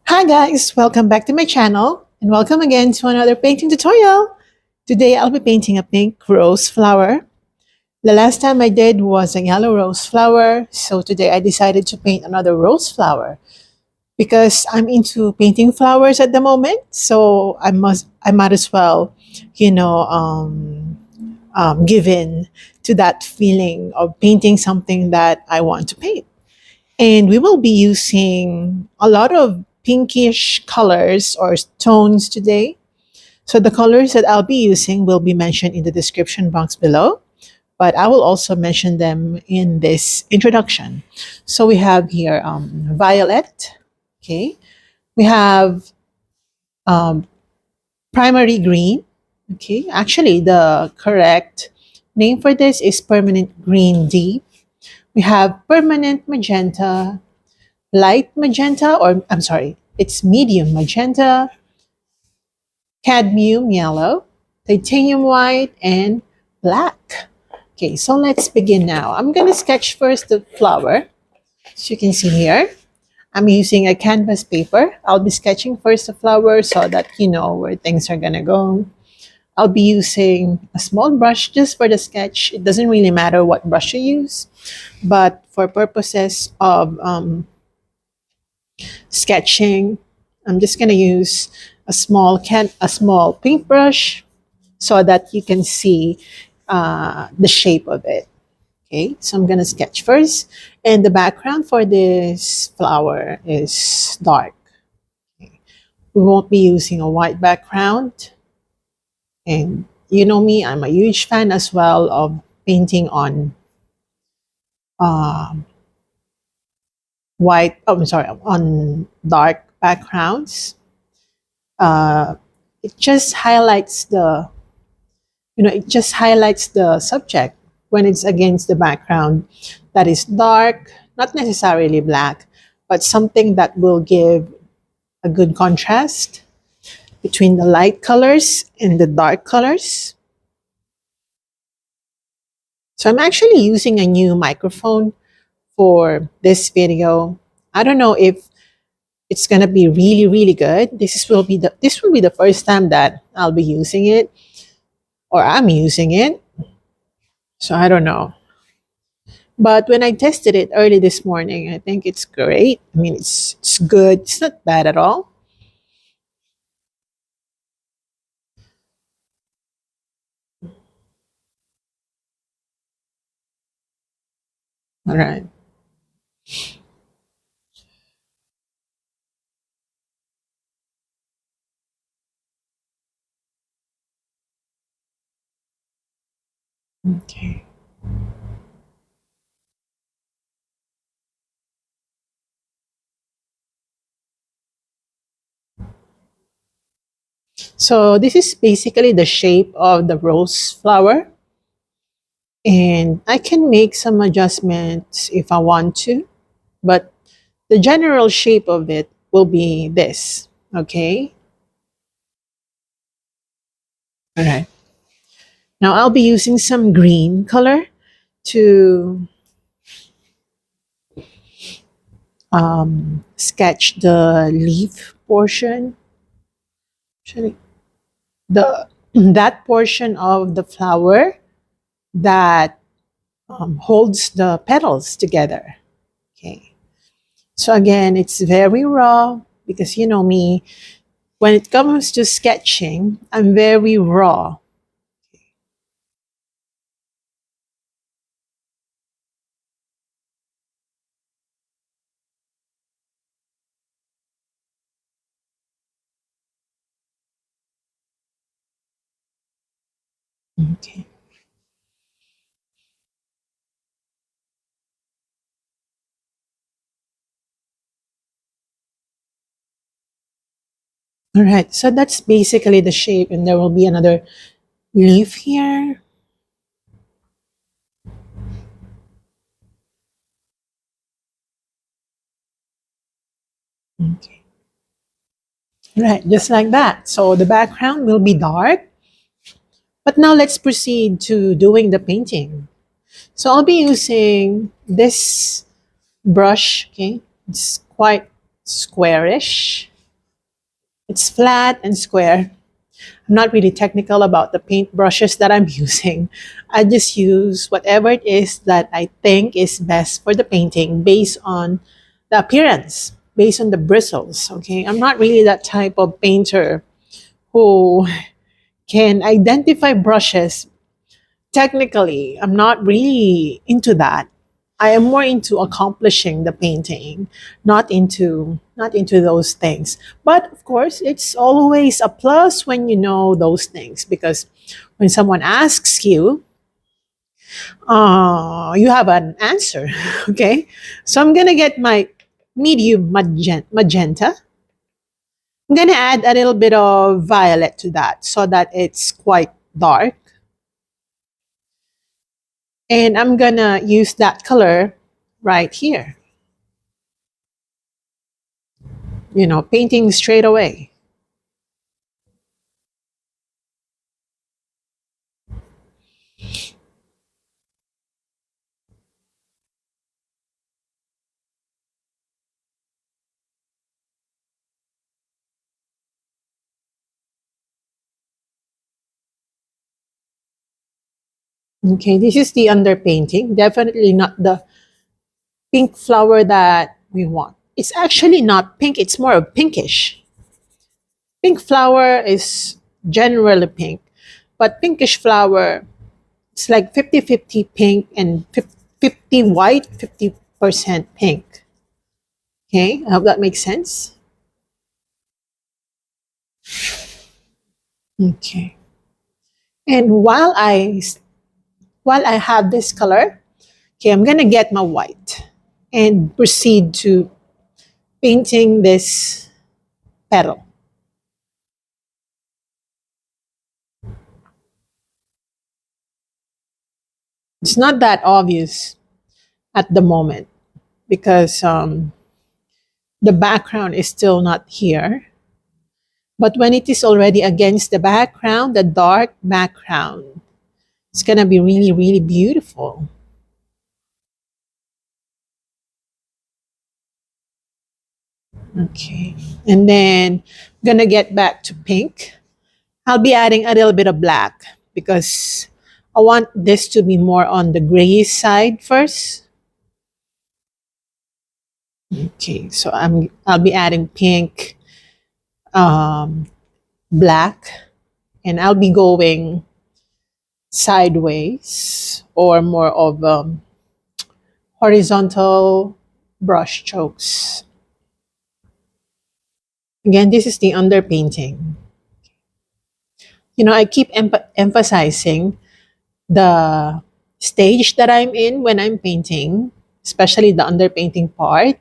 Hi guys, welcome back to my channel and welcome again to another painting tutorial. Today I'll be painting a pink rose flower. The last time I did was a yellow rose flower, so today I decided to paint another rose flower because I'm into painting flowers at the moment, so I might as well, you know, give in to that feeling of painting something that I want to paint. And we will be using a lot of pinkish colors or tones today. So the colors that I'll be using will be mentioned in the description box below, but I will also mention them in this introduction. So we have here violet, okay? We have um, primary green, okay? Actually, the correct name for this is permanent green deep. We have permanent magenta, light magenta, or I'm sorry, it's medium magenta, cadmium yellow, titanium white, and black. Okay, so let's begin now. I'm going to sketch first the flower. As you can see here, I'm using a canvas paper. I'll be sketching first the flower so that you know where things are going to go. I'll be using a small brush just for the sketch. It doesn't really matter what brush you use, but for purposes of sketching, I'm just going to use a small paintbrush so that you can see the shape of it. Okay, so I'm going to sketch first, and the background for this flower is dark. Okay. We won't be using a white background, and you know me, I'm a huge fan as well of painting on um, I'm sorry, on dark backgrounds. uh, it just highlights the subject when it's against the background that is dark, not necessarily black, but something that will give a good contrast between the light colors and the dark colors. So I'm actually using a new microphone for this video. I don't know if it's gonna be really good. This will be the first time that I'll be using it, or I'm using it. So I don't know. But when I tested it early this morning, I think it's great. I mean, it's good. It's not bad at all. All right. Okay. So this is basically the shape of the rose flower. And I can make some adjustments if I want to, but the general shape of it will be this. Okay. All right. Now I'll be using some green color to sketch the leaf portion. Actually, the that portion of the flower that holds the petals together. Okay. So again, it's very raw because you know me. When it comes to sketching, I'm very raw. Okay. All right. So that's basically the shape, and there will be another leaf here. Okay. Right, just like that. So the background will be dark. But now let's proceed to doing the painting. So I'll be using this brush, okay? It's quite squarish. It's flat and square. I'm not really technical about the paint brushes that I'm using. I just use whatever it is that I think is best for the painting based on the appearance, based on the bristles. Okay, I'm not really that type of painter who can identify brushes technically. I'm not really into that. I am more into accomplishing the painting, not into those things. But of course, it's always a plus when you know those things, because when someone asks you, you have an answer. Okay, so I'm gonna get my medium magenta. I'm gonna add a little bit of violet to that so that it's quite dark, and I'm gonna use that color right here. Painting straight away. Okay, this is the underpainting. Definitely not the pink flower that we want. It's actually not pink, it's more of pinkish. Pink flower is generally pink, but pinkish flower, it's like 50-50 pink and 50 white, 50% pink. Okay, I hope that makes sense. Okay. And while I have this color, okay, I'm gonna get my white and proceed to painting this petal. It's not that obvious at the moment because the background is still not here. But when it is already against the background, the dark background, it's gonna be really, really beautiful. Okay, and then I'm gonna get back to pink. I'll be adding a little bit of black because I want this to be more on the grayish side first. Okay, so I'll be adding pink, um, black, and I'll be going sideways or more of horizontal brush strokes. Again, this is the underpainting. I keep emphasizing the stage that I'm in when I'm painting, especially the underpainting part,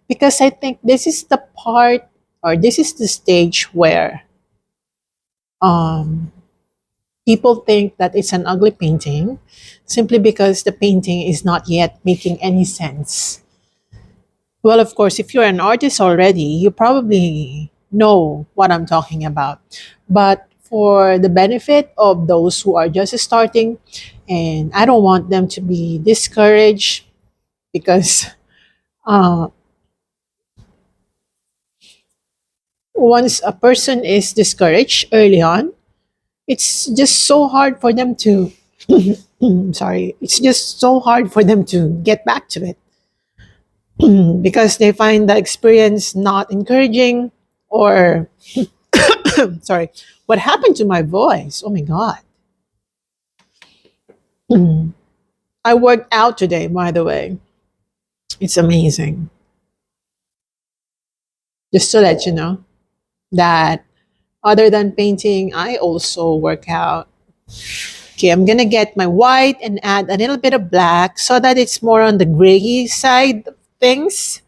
because I think this is the part, or this is the stage where um, people think that it's an ugly painting simply because the painting is not yet making any sense. Well, of course, if you're an artist already, you probably know what I'm talking about. But for the benefit of those who are just starting, and I don't want them to be discouraged because uh, once a person is discouraged early on, it's just so hard for them to, sorry, it's just so hard for them to get back to it because they find the experience not encouraging or sorry, what happened to my voice? Oh my God. I worked out today, by the way. It's amazing. Just to let you know that other than painting, I also work out. Okay, I'm gonna get my white and add a little bit of black so that it's more on the gray side of things.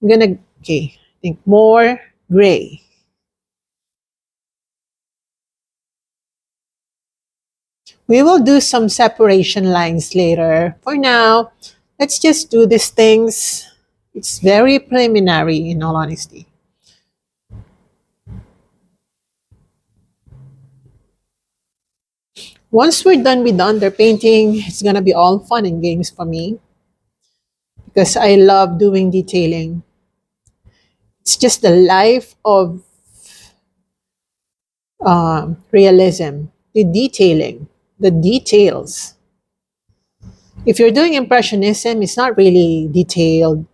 Okay, I think more gray. We will do some separation lines later. For now, let's just do these things. It's very preliminary, in all honesty. Once we're done with the underpainting, it's gonna be all fun and games for me because I love doing detailing. It's just the life of realism, the detailing, the details. If you're doing impressionism, it's not really detailed.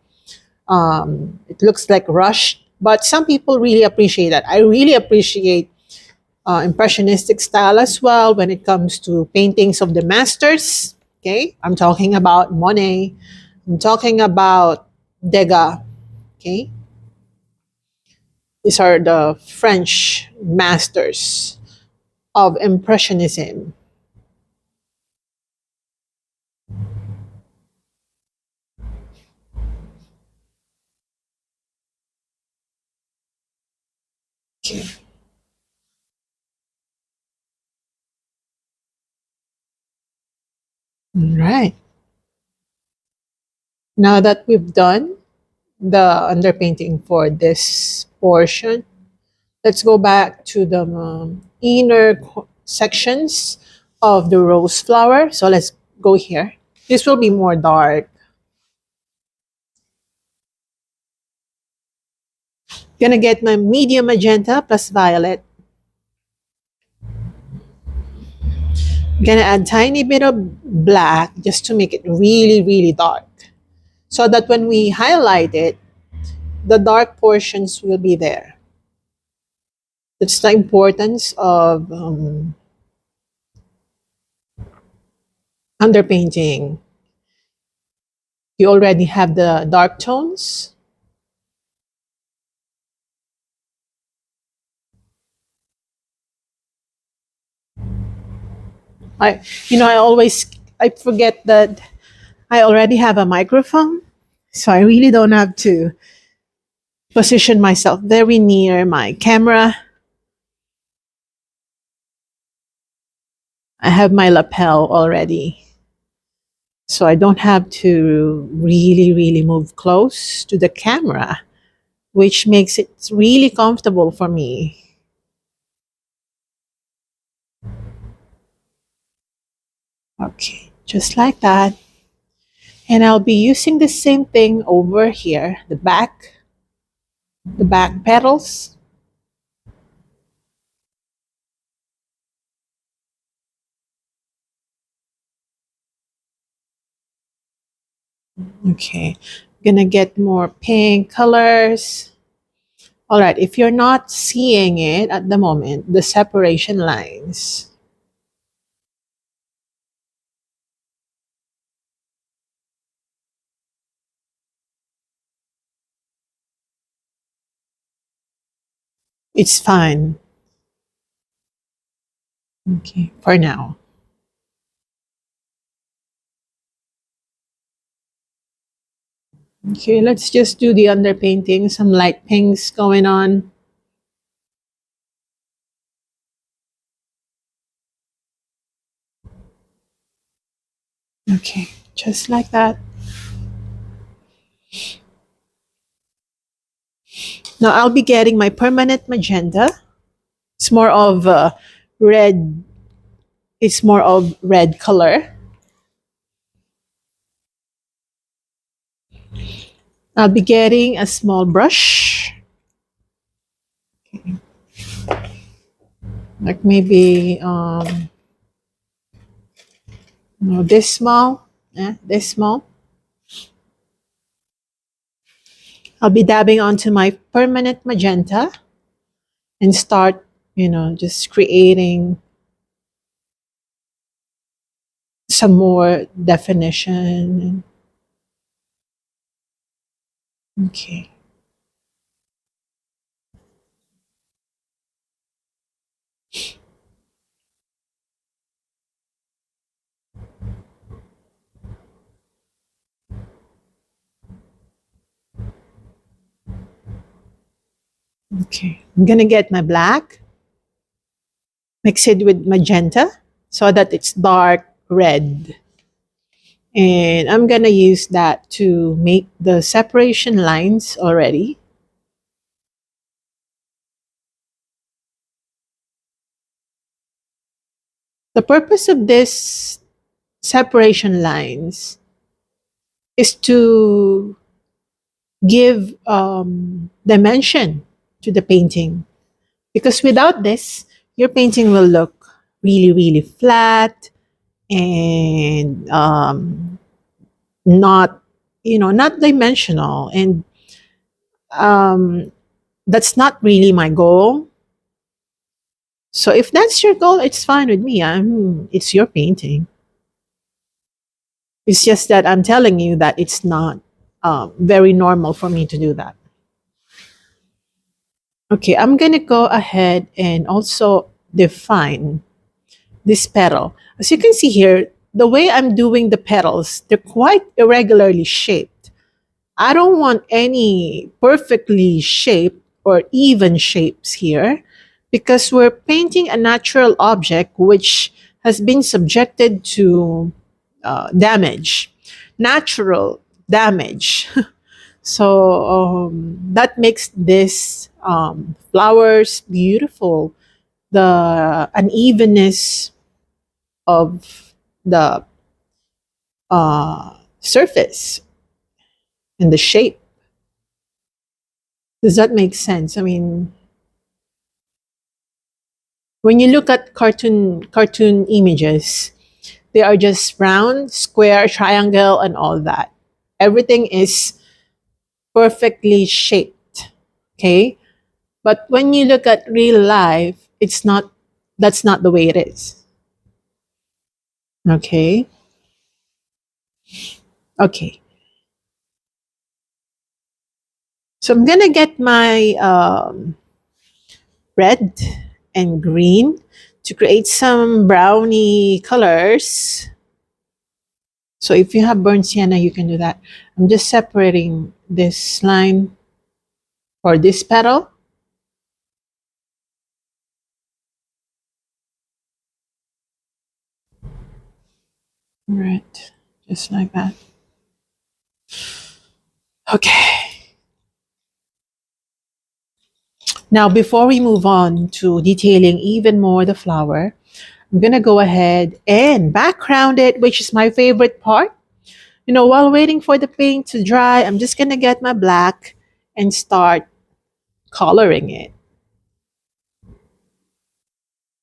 It looks like rushed, but some people really appreciate that. I really appreciate impressionistic style as well when it comes to paintings of the masters. Okay, I'm talking about Monet. I'm talking about Degas. Okay, these are the French masters of impressionism. Okay. All right. Now that we've done the underpainting for this portion, let's go back to the sections of the rose flower. So let's go here. This will be more dark. Gonna get my medium magenta plus violet. Gonna add tiny bit of black just to make it really, really dark. So that when we highlight it, the dark portions will be there. That's the importance of underpainting. You already have the dark tones. I, I forget that I already have a microphone, so I really don't have to position myself very near my camera. I have my lapel already, so I don't have to really, really move close to the camera, which makes it really comfortable for me. Okay, just like that. And I'll be using the same thing over here, the back petals. Okay, gonna get more pink colors. All right, if you're not seeing it at the moment, the separation lines. It's fine. Okay, for now. Okay, let's just do the underpainting, some light pinks going on. Okay, just like that. Now I'll be getting my permanent magenta. It's more of red. It's more of red color. I'll be getting a small brush, like maybe this small. This small. I'll be dabbing onto my permanent magenta and start, just creating some more definition. Okay. Okay. I'm going to get my black, mix it with magenta so that it's dark red. And I'm going to use that to make the separation lines already. The purpose of this separation lines is to give dimension to the painting. Because without this, your painting will look really, really flat and not, not dimensional. And um, that's not really my goal. So if that's your goal, it's fine with me. It's your painting. It's just that I'm telling you that it's not very normal for me to do that. Okay, I'm gonna go ahead and also define this petal. As you can see here, the way I'm doing the petals, they're quite irregularly shaped. I don't want any perfectly shaped or even shapes here because we're painting a natural object which has been subjected to damage, natural damage. So that makes this flowers beautiful. The unevenness of the surface and the shape. Does that make sense? I mean, when you look at cartoon images, they are just round, square, triangle, and all that. Everything is perfectly shaped. Okay, but when you look at real life, it's not. That's not the way it is. Okay. Okay. So I'm gonna get my red and green to create some brownie colors. So if you have burnt sienna, you can do that. I'm just separating this line or this petal. Right, just like that. Okay. Now, before we move on to detailing even more the flower, I'm gonna go ahead and background it, which is my favorite part. While waiting for the paint to dry, I'm just gonna get my black and start coloring it.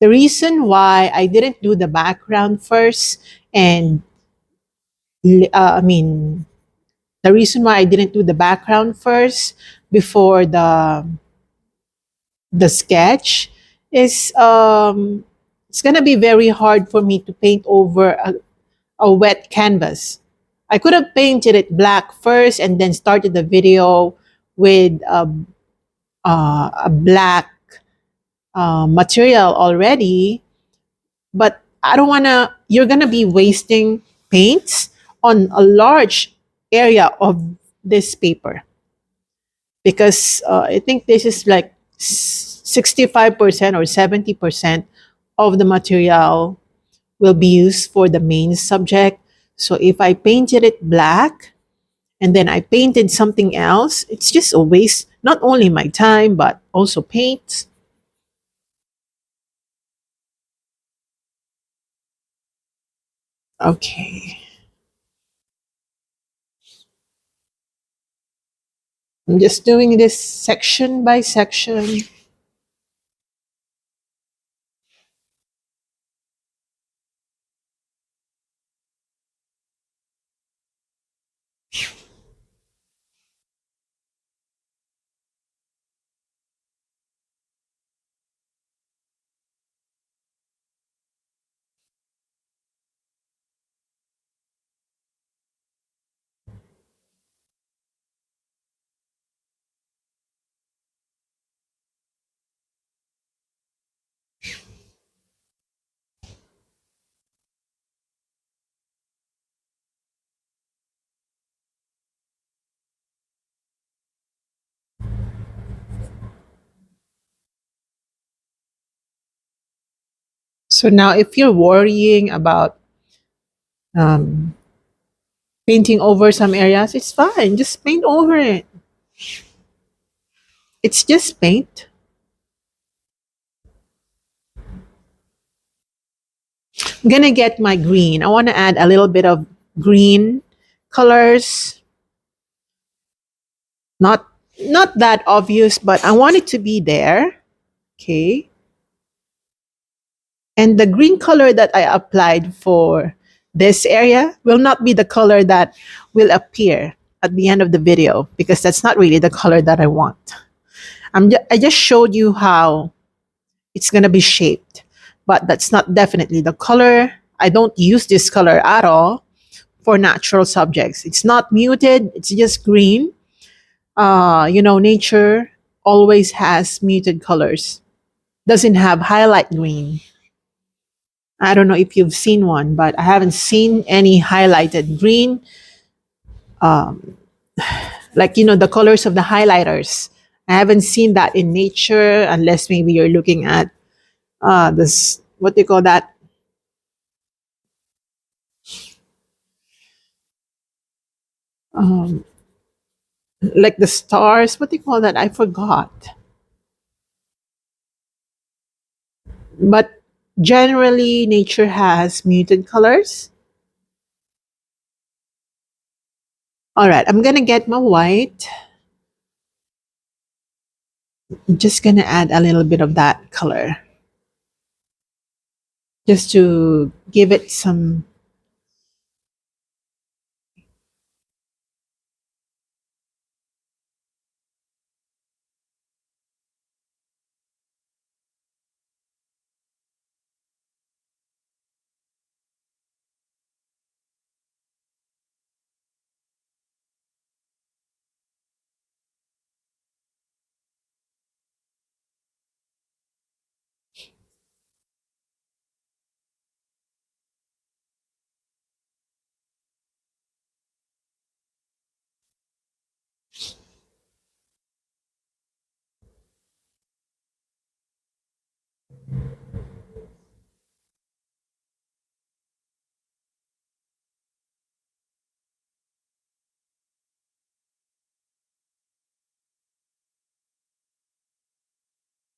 The reason why I didn't do the background first, and I mean, the reason why I didn't do the background first before the sketch is it's gonna be very hard for me to paint over a wet canvas. I could have painted it black first and then started the video with a black material already, but I don't want to, you're going to be wasting paints on a large area of this paper because I think this is like 65% or 70% of the material will be used for the main subject. So if I painted it black and then I painted something else, it's just a waste, not only my time, but also paint. Okay. I'm just doing this section by section. So now, if you're worrying about um, painting over some areas, it's fine. Just paint over it. It's just paint. I'm gonna get my green. I want to add a little bit of green colors. Not not that obvious, but I want it to be there. Okay. And the green color that I applied for this area will not be the color that will appear at the end of the video because that's not really the color that I want. I just showed you how it's going to be shaped, but that's not definitely the color. I don't use this color at all for natural subjects. It's not muted, it's just green. Nature always has muted colors, doesn't have highlight green. I don't know if you've seen one, but I haven't seen any highlighted green, um, like, the colors of the highlighters. I haven't seen that in nature unless maybe you're looking at this, what do you call that? Um, like the stars, what do you call that? I forgot. But generally, nature has muted colors. All right, I'm gonna get my white. I'm just gonna add a little bit of that color just to give it some.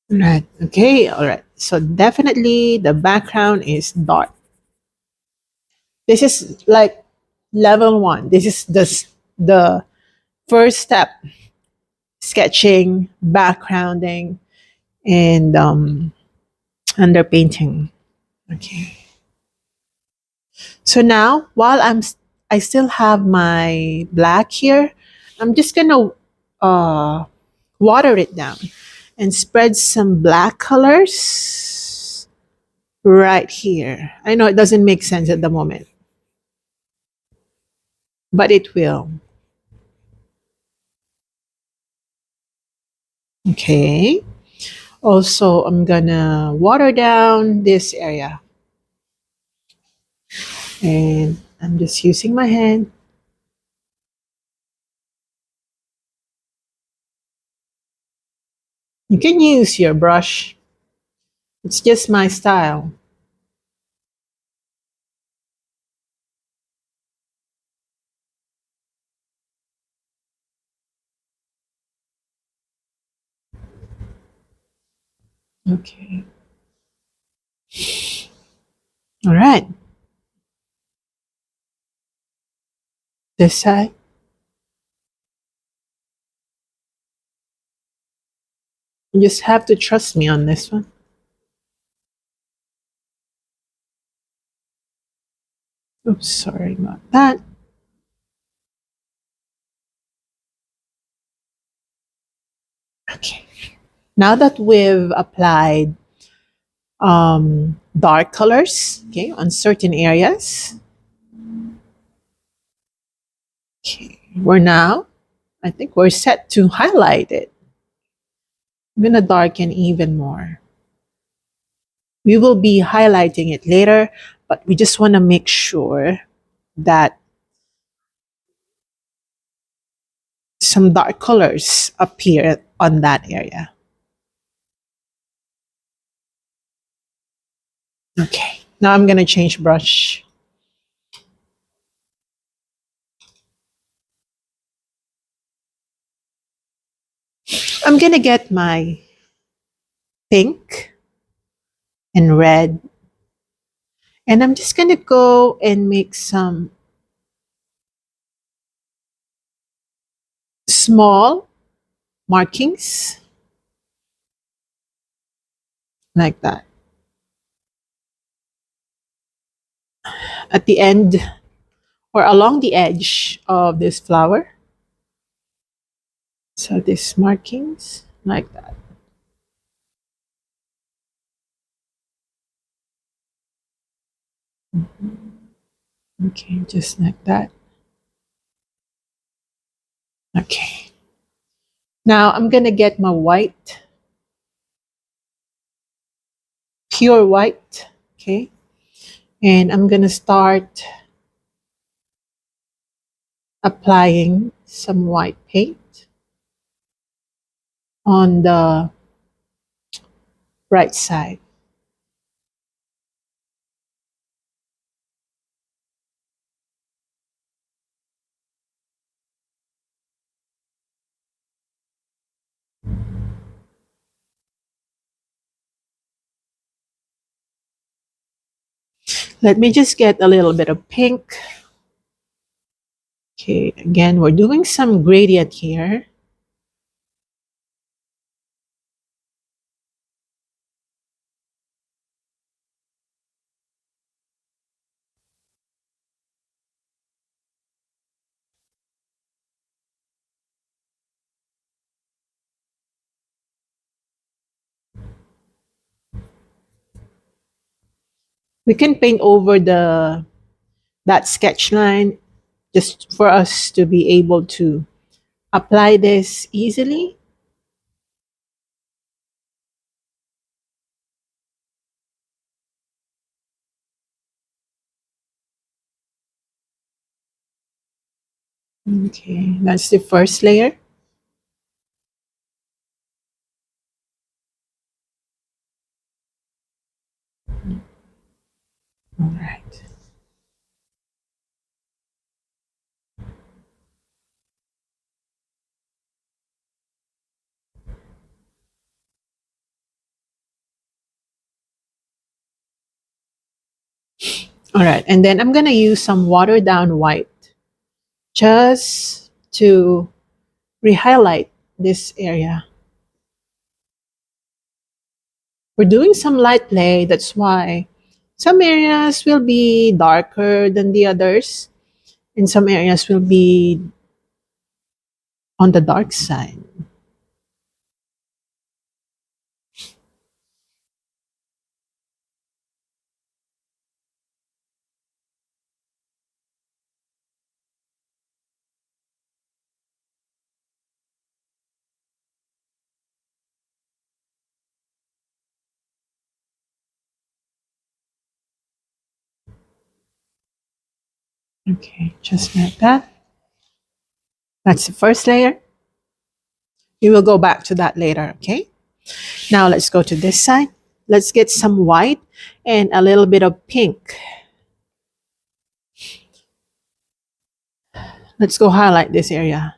Right. Okay. All right. So definitely the background is dark. This is like level one. This is the first step: sketching, backgrounding, and underpainting. Okay. So now, while I still have my black here, I'm just gonna uh, water it down and spread some black colors right here. I know it doesn't make sense at the moment, but it will. Okay. Also, I'm gonna water down this area, and I'm just using my hand. You can use your brush. It's just my style. Okay. All right. This side. You just have to trust me on this one. Oops, sorry about that. Okay. Now that we've applied dark colors, okay, on certain areas, okay, I think we're set to highlight it. I'm gonna darken even more. We will be highlighting it later, but we just want to make sure that some dark colors appear on that area. Okay, now I'm gonna change brush. I'm gonna get my pink and red, and I'm just gonna go and make some small markings like that. at the end or along the edge of this flower. So these markings like that. Okay, just like that. Okay. Now I'm gonna get my white, pure white. Okay. And I'm gonna start applying some white paint on the right side. Let me just get a little bit of pink. Okay, again, we're doing some gradient here. We can paint over the that sketch line just for us to be able to apply this easily. Okay, that's the first layer. All right. All right, and then I'm gonna use some watered down white just to re-highlight this area. We're doing some light play, that's why some areas will be darker than the others, and some areas will be on the dark side. Okay, just like that. That's the first layer. We will go back to that later, okay? Now let's go to this side. Let's get some white and a little bit of pink. Let's go highlight this area.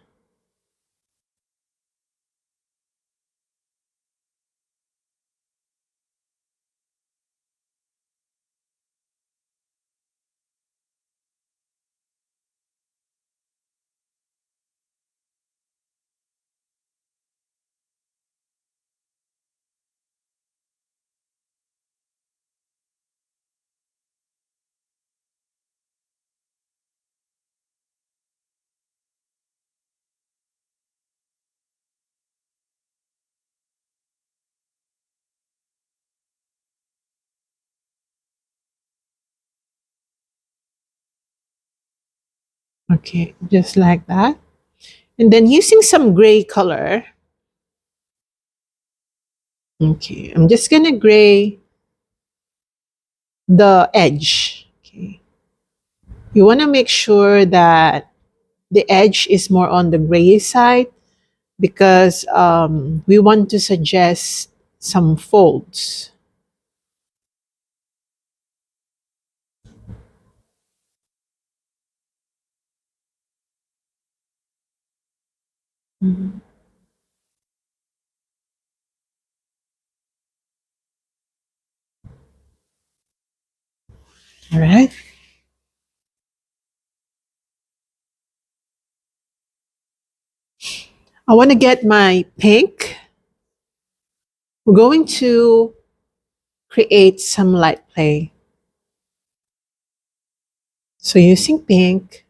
Okay, just like that. And then using some gray color, okay, I'm just gonna gray the edge. Okay. You wanna make sure that the edge is more on the gray side because we want to suggest some folds. Mhm. All right. I want to get my pink. We're going to create some light play. So using pink,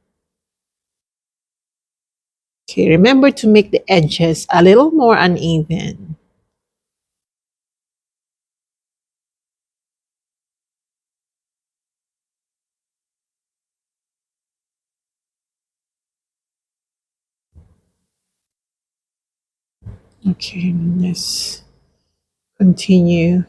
okay, remember to make the edges a little more uneven. Okay, let's continue.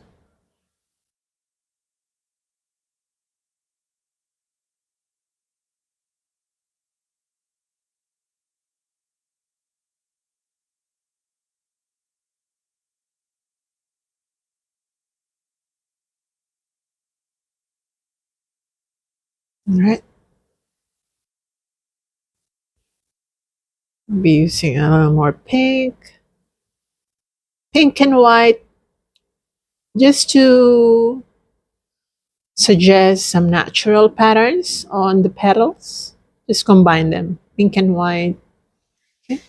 All right, I'll be using a little more pink and white, just to suggest some natural patterns on the petals. Just combine them, pink and white, okay?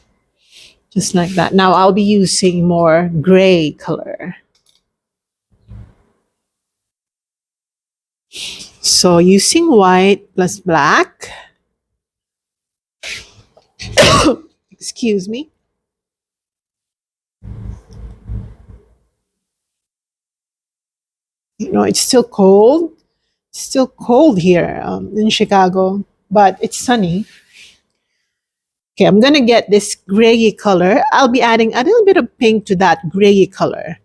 Just like that. Now I'll be using more gray color. So using white plus black, excuse me. You know, it's still cold. It's still cold here in Chicago, but it's sunny. Okay, I'm gonna get this gray color. I'll be adding a little bit of pink to that gray color.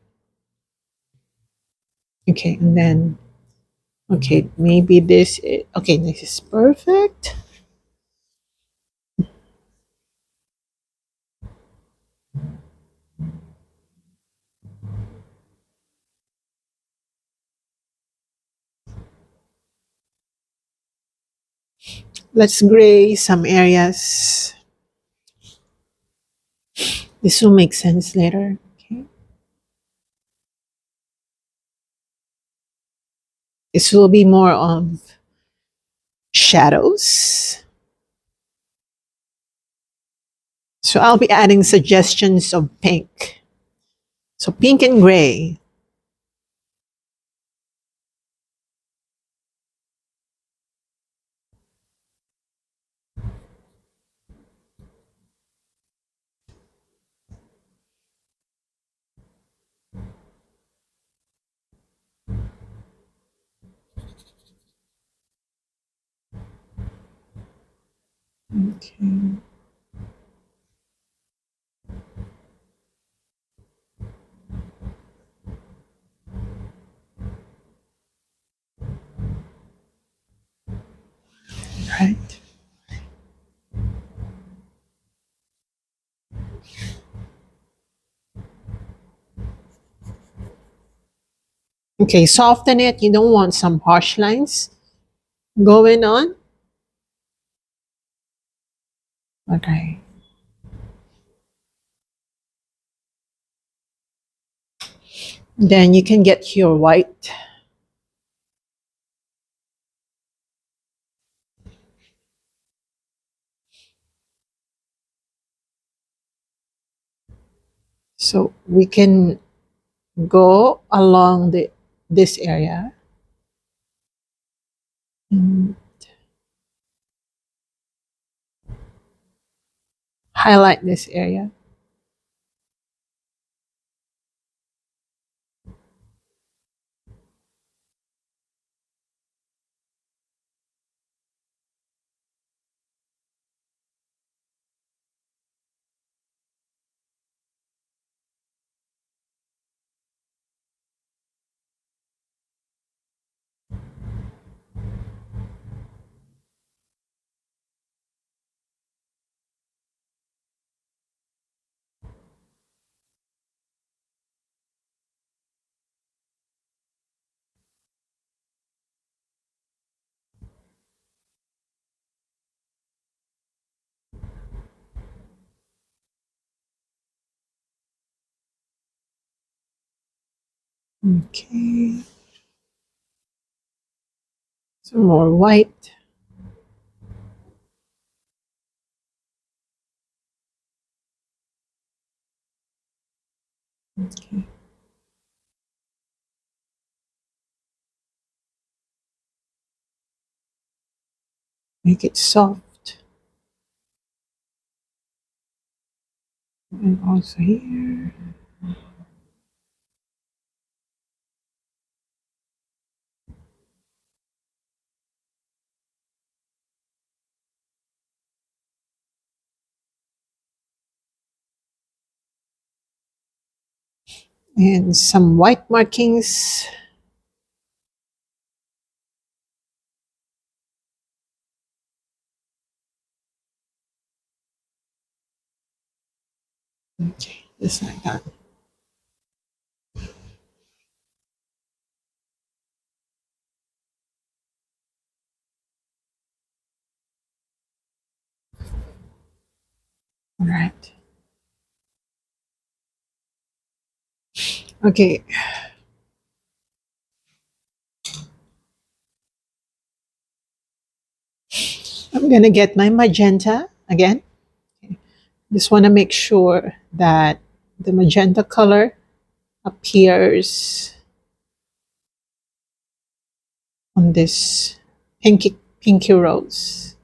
Okay, and then, okay, maybe okay, this is perfect. Let's gray some areas. This will make sense later. Okay. This will be more of shadows. So I'll be adding suggestions of pink. So pink and gray. Okay. Right. Okay, soften it. You don't want some harsh lines going on. Okay. Then you can get your white. So we can go along this area and highlight this area. Okay. Some more white. Okay. Make it soft. And also here. And some white markings. Okay, just like that. All right. Okay. I'm gonna get my magenta again. Just want to make sure that the magenta color appears on this pinky rose.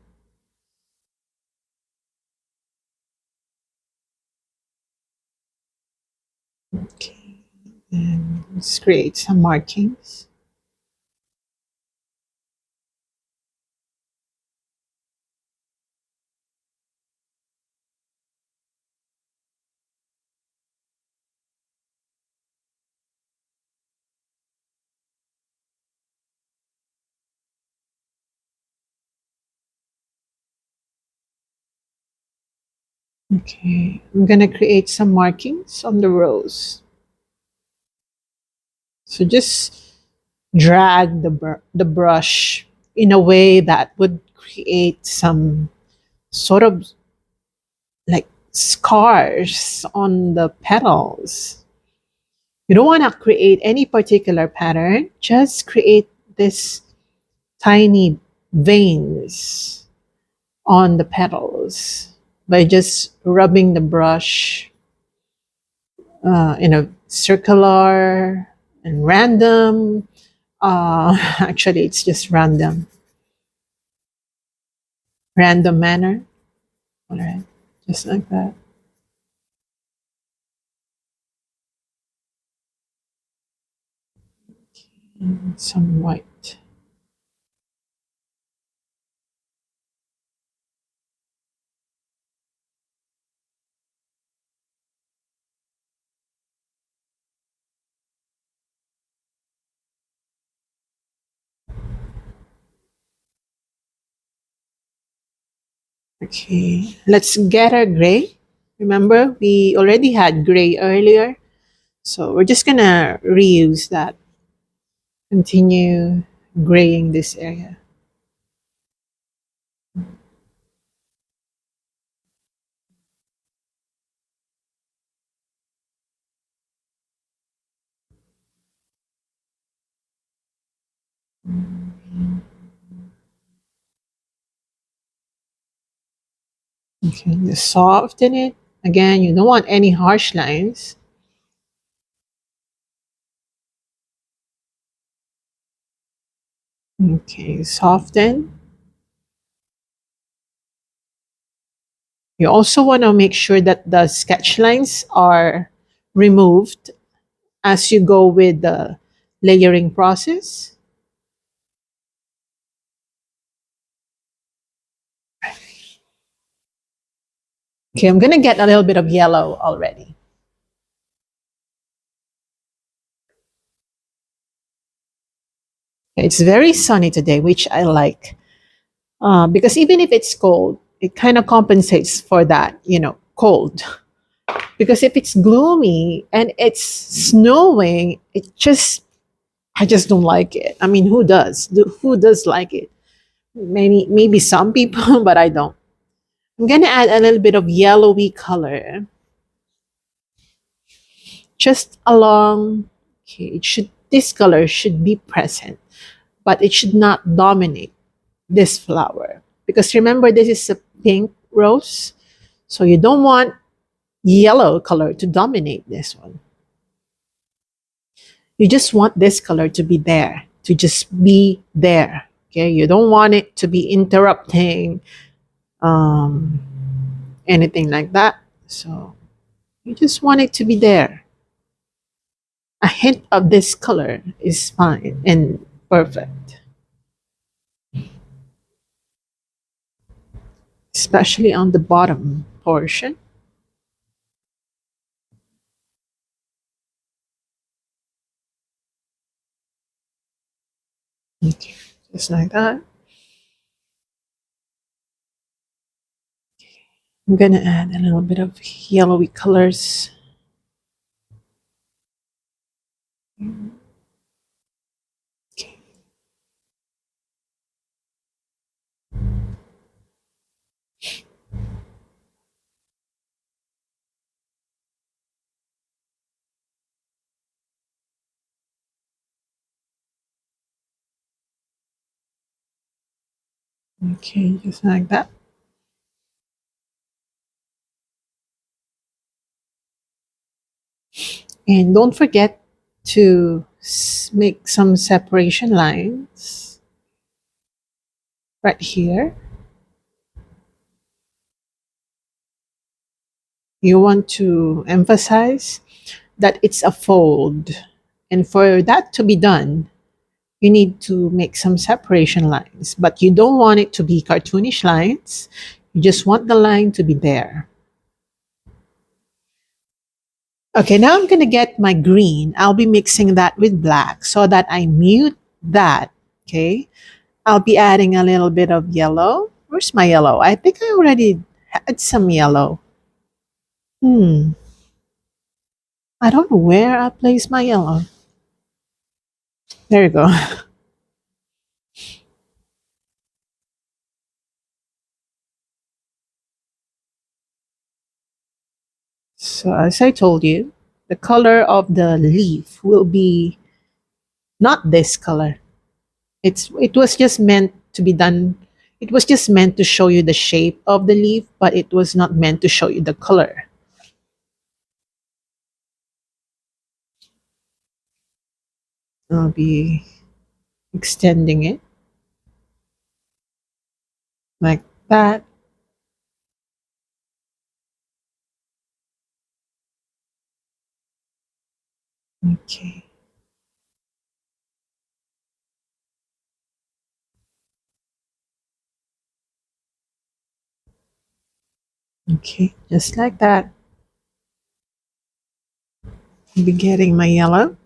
Okay, and let's create some markings. Okay, I'm gonna create some markings on the rose. So just drag the brush in a way that would create some sort of like scars on the petals. You don't want to create any particular pattern, just create this tiny veins on the petals by just rubbing the brush in a circular and random. Actually, it's just random manner. All right, just like that. And some white. Okay, let's get our gray. Remember, we already had gray earlier, so we're just gonna reuse that. Continue graying this area. Okay, just soften it. Again, you don't want any harsh lines. Okay, soften. You also want to make sure that the sketch lines are removed as you go with the layering process. Okay, I'm going to get a little bit of yellow already. It's very sunny today, which I like. Because even if it's cold, it kind of compensates for that, cold. Because if it's gloomy and it's snowing, I just don't like it. I mean, who does? Who does like it? Maybe some people, but I don't. I'm gonna add a little bit of yellowy color just along. Okay, this color should be present, but it should not dominate this flower because remember this is a pink rose, so you don't want yellow color to dominate this one. You just want this color to be there, to just be there. Okay, you don't want it to be interrupting um, anything like that. So you just want it to be there. A hint of this color is fine and perfect, especially on the bottom portion. Okay, just like that. I'm gonna add a little bit of yellowy colors. Okay, okay, just like that. And don't forget to make some separation lines right here. You want to emphasize that it's a fold. And for that to be done, you need to make some separation lines, but you don't want it to be cartoonish lines. You just want the line to be there. Okay, now I'm going to get my green. I'll be mixing that with black so that I mute that. Okay, I'll be adding a little bit of yellow. Where's my yellow? I think I already had some yellow. Hmm, I don't know where I placed my yellow. There you go. So as I told you, the color of the leaf will be not this color. It was just meant to be done. It was just meant to show you the shape of the leaf, but it was not meant to show you the color. I'll be extending it like that. Okay. Okay, just like that. I'll be getting my yellow.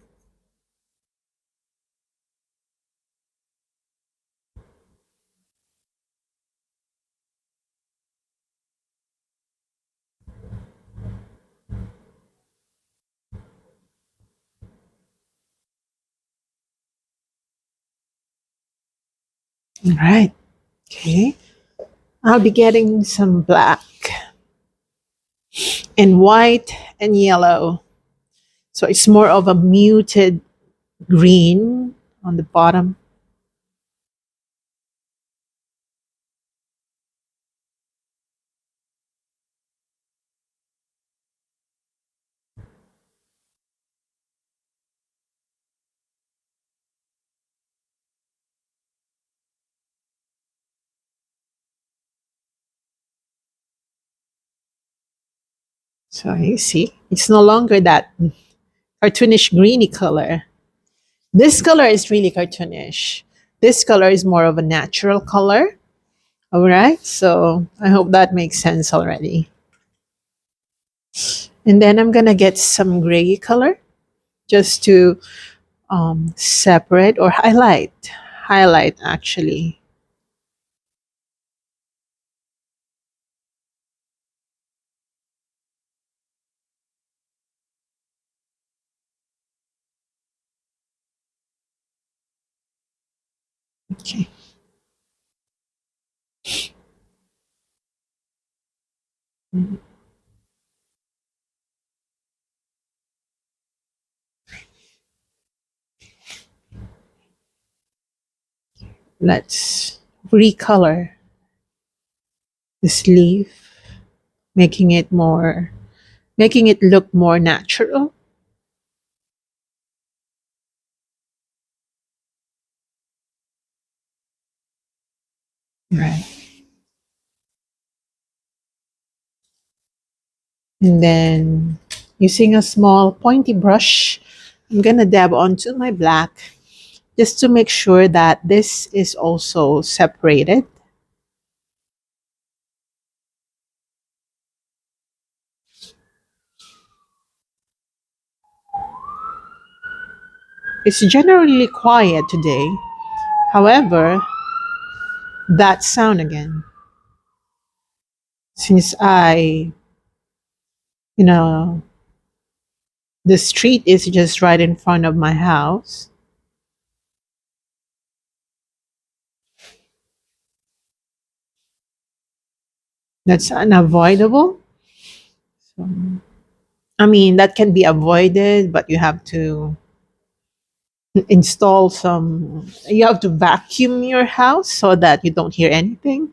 All right. Okay. I'll be getting some black and white and yellow. So it's more of a muted green on the bottom. So you see, it's no longer that cartoonish greeny color. This color is really cartoonish. This color is more of a natural color. All right. So I hope that makes sense already. And then I'm going to get some gray color just to separate or highlight actually. Okay. Mhm. Let's recolor this leaf, making it more, making it look more natural. Right. And then using a small pointy brush, I'm gonna dab onto my black just to make sure that this is also separated. It's generally quiet today. However, that sound again. Since you know, the street is just right in front of my house, that's unavoidable. So, I mean, that can be avoided, but you have to install some, you have to vacuum your house so that you don't hear anything.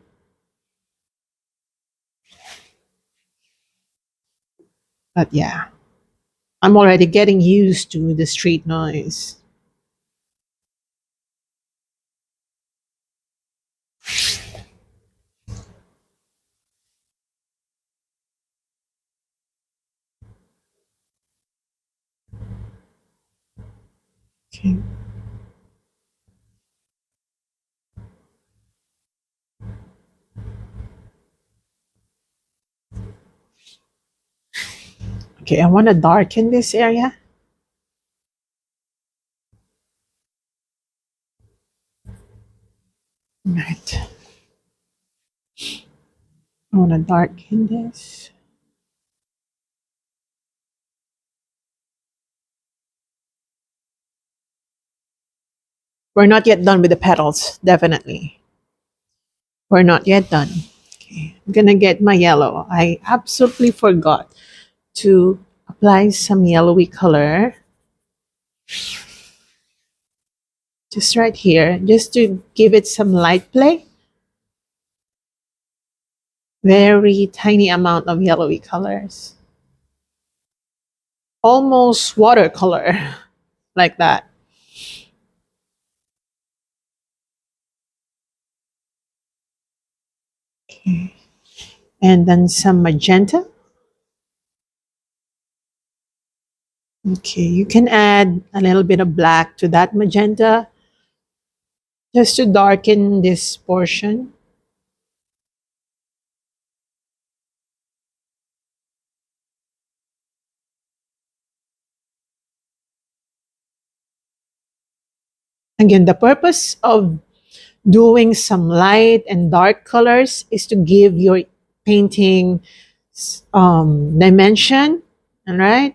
But yeah, I'm already getting used to the street noise. Okay. Okay, I want to darken this area. Right. I want to darken this. We're not yet done with the petals, definitely. We're not yet done. Okay, I'm gonna get my yellow. I absolutely forgot to apply some yellowy color just right here, just to give it some light play. Very tiny amount of yellowy colors. Almost watercolor, like that. Okay. And then some magenta. Okay, you can add a little bit of black to that magenta just to darken this portion. Again, the purpose of doing some light and dark colors is to give your painting dimension. All right.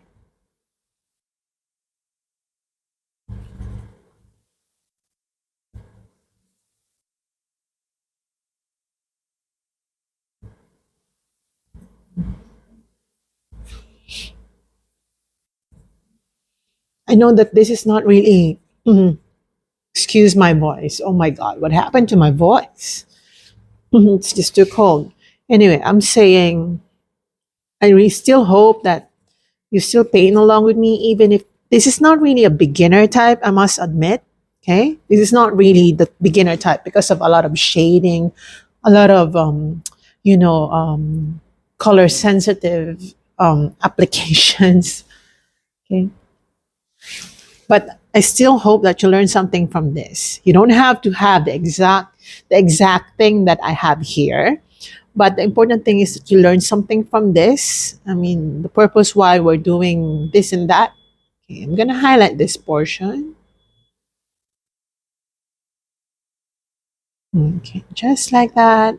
I know that this is not really, excuse my voice. Oh my God, what happened to my voice? It's just too cold. Anyway, I'm saying I really still hope that you still paint along with me, even if this is not really a beginner type, I must admit. Okay. This is not really the beginner type because of a lot of shading, a lot of, you know, color sensitive applications. Okay. But I still hope that you learn something from this. You don't have to have the exact thing that I have here. But the important thing is that you learn something from this. I mean, the purpose why we're doing this and that. Okay, I'm gonna highlight this portion. Okay, just like that.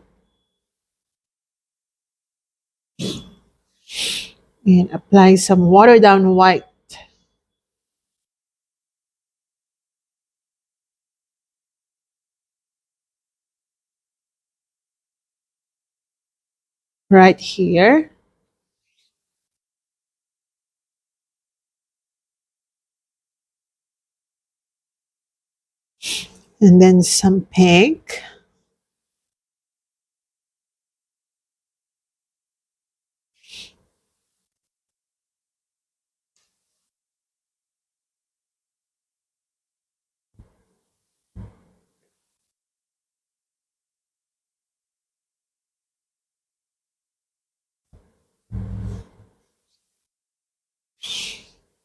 And apply some watered down white right here. And then some pink.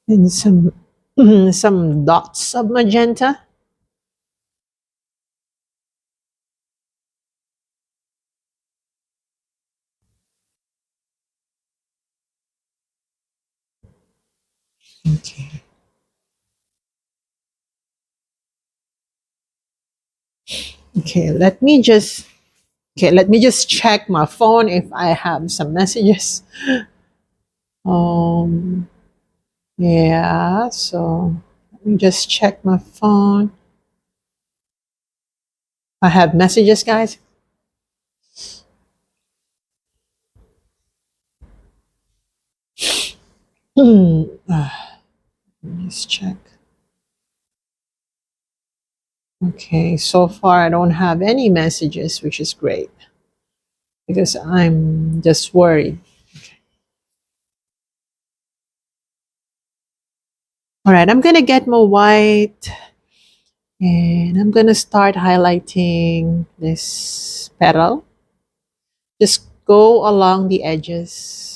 And some some dots of magenta. Okay. Okay, let me just check my phone if I have some messages. Um yeah, so let me just check my phone. I have messages, guys. Let's check. Okay, so far I don't have any messages, which is great because I'm just worried. All right, I'm gonna get my white and I'm gonna start highlighting this petal. Just go along the edges.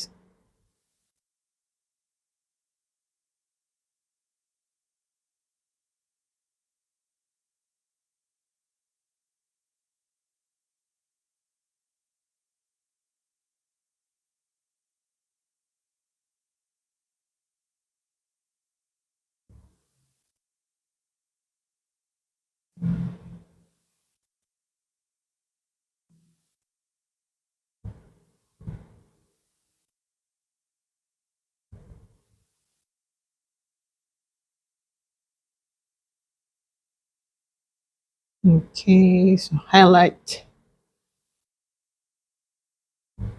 Okay, so highlight.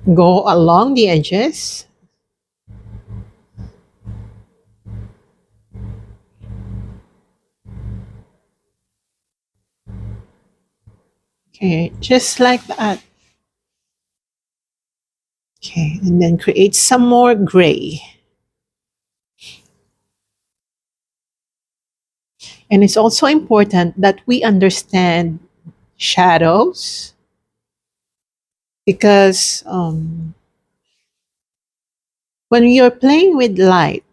Go along the edges. Okay, just like that. Okay, and then create some more gray. And it's also important that we understand shadows because when you're playing with light,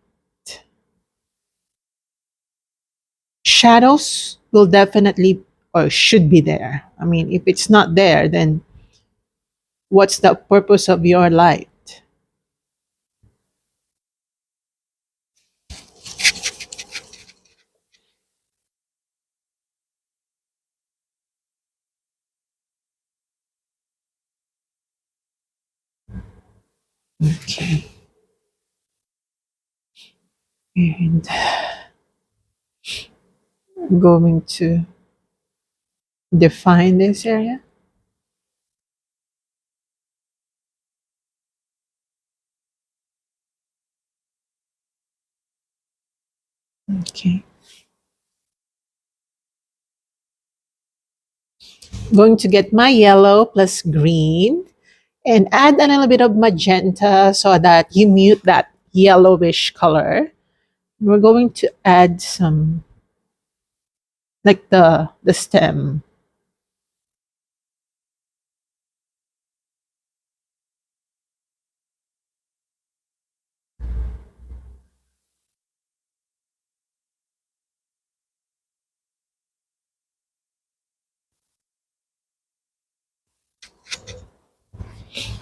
shadows will definitely or should be there. I mean, if it's not there, then what's the purpose of your light? Okay. And I'm going to define this area. Okay. Going to get my yellow plus green and add a little bit of magenta so that you mute that yellowish color. We're going to add some like the stem.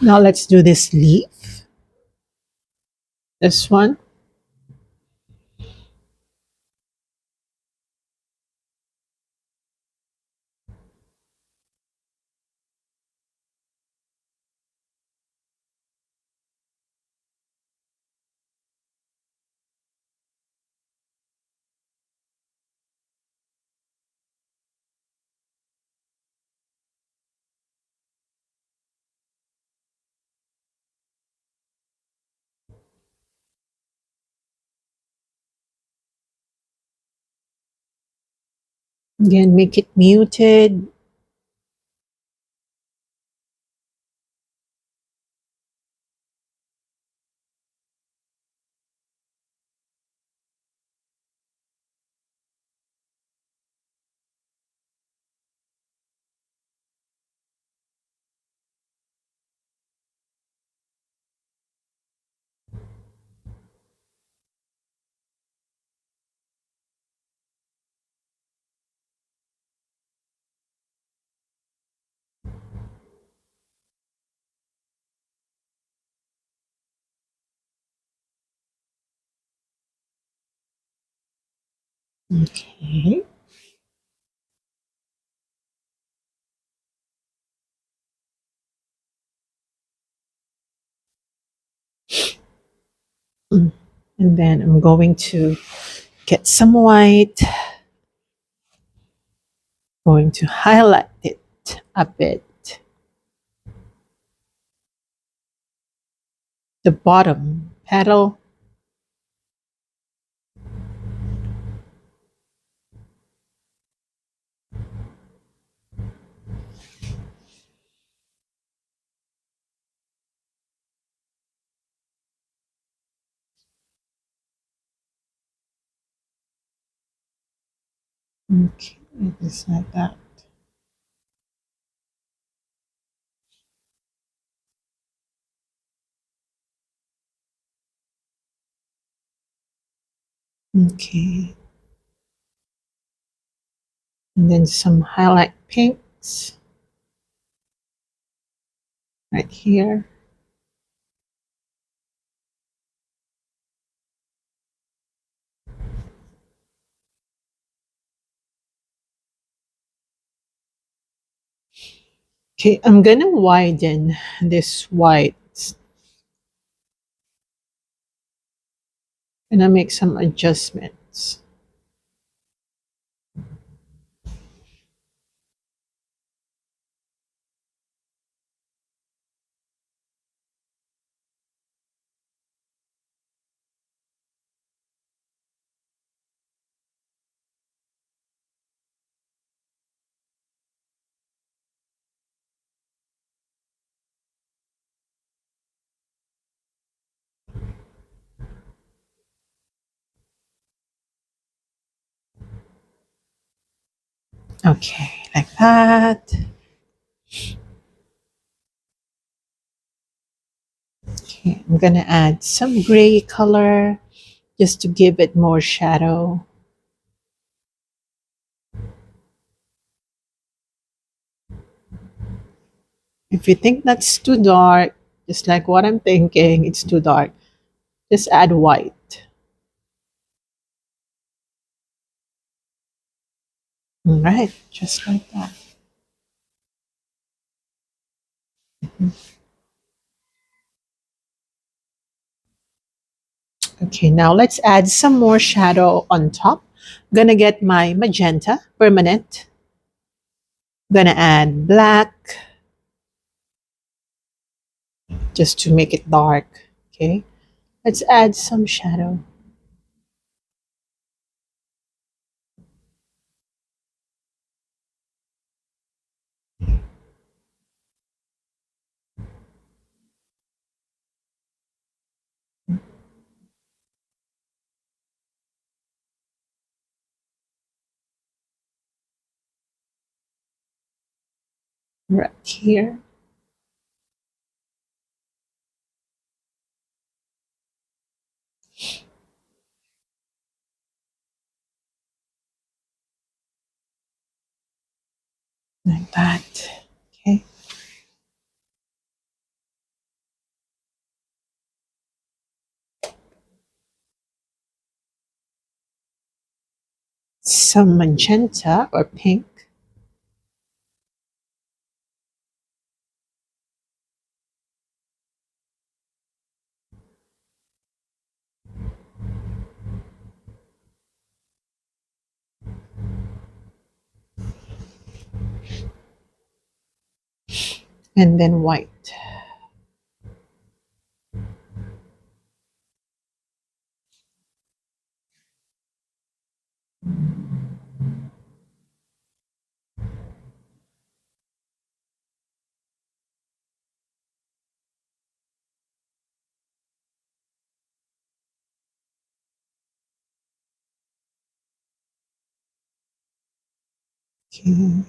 Now let's do this leaf. This one. Again, make it muted. Okay. Mm. And then I'm going to get some white, going to highlight it a bit. The bottom petal. Okay, just like that. Okay. And then some highlight pinks right here. Okay, I'm gonna widen this white. Gonna make some adjustments. Okay, like that. Okay, I'm gonna add some gray color just to give it more shadow. If you think that's too dark, just like what I'm thinking, it's too dark, just add white. All right, just like that. Okay, now let's add some more shadow on top. I'm gonna get my magenta permanent. Gonna add black just to make it dark. Okay, let's add some shadow. Right here. Like that. Okay. Some magenta or pink. And then white. Okay.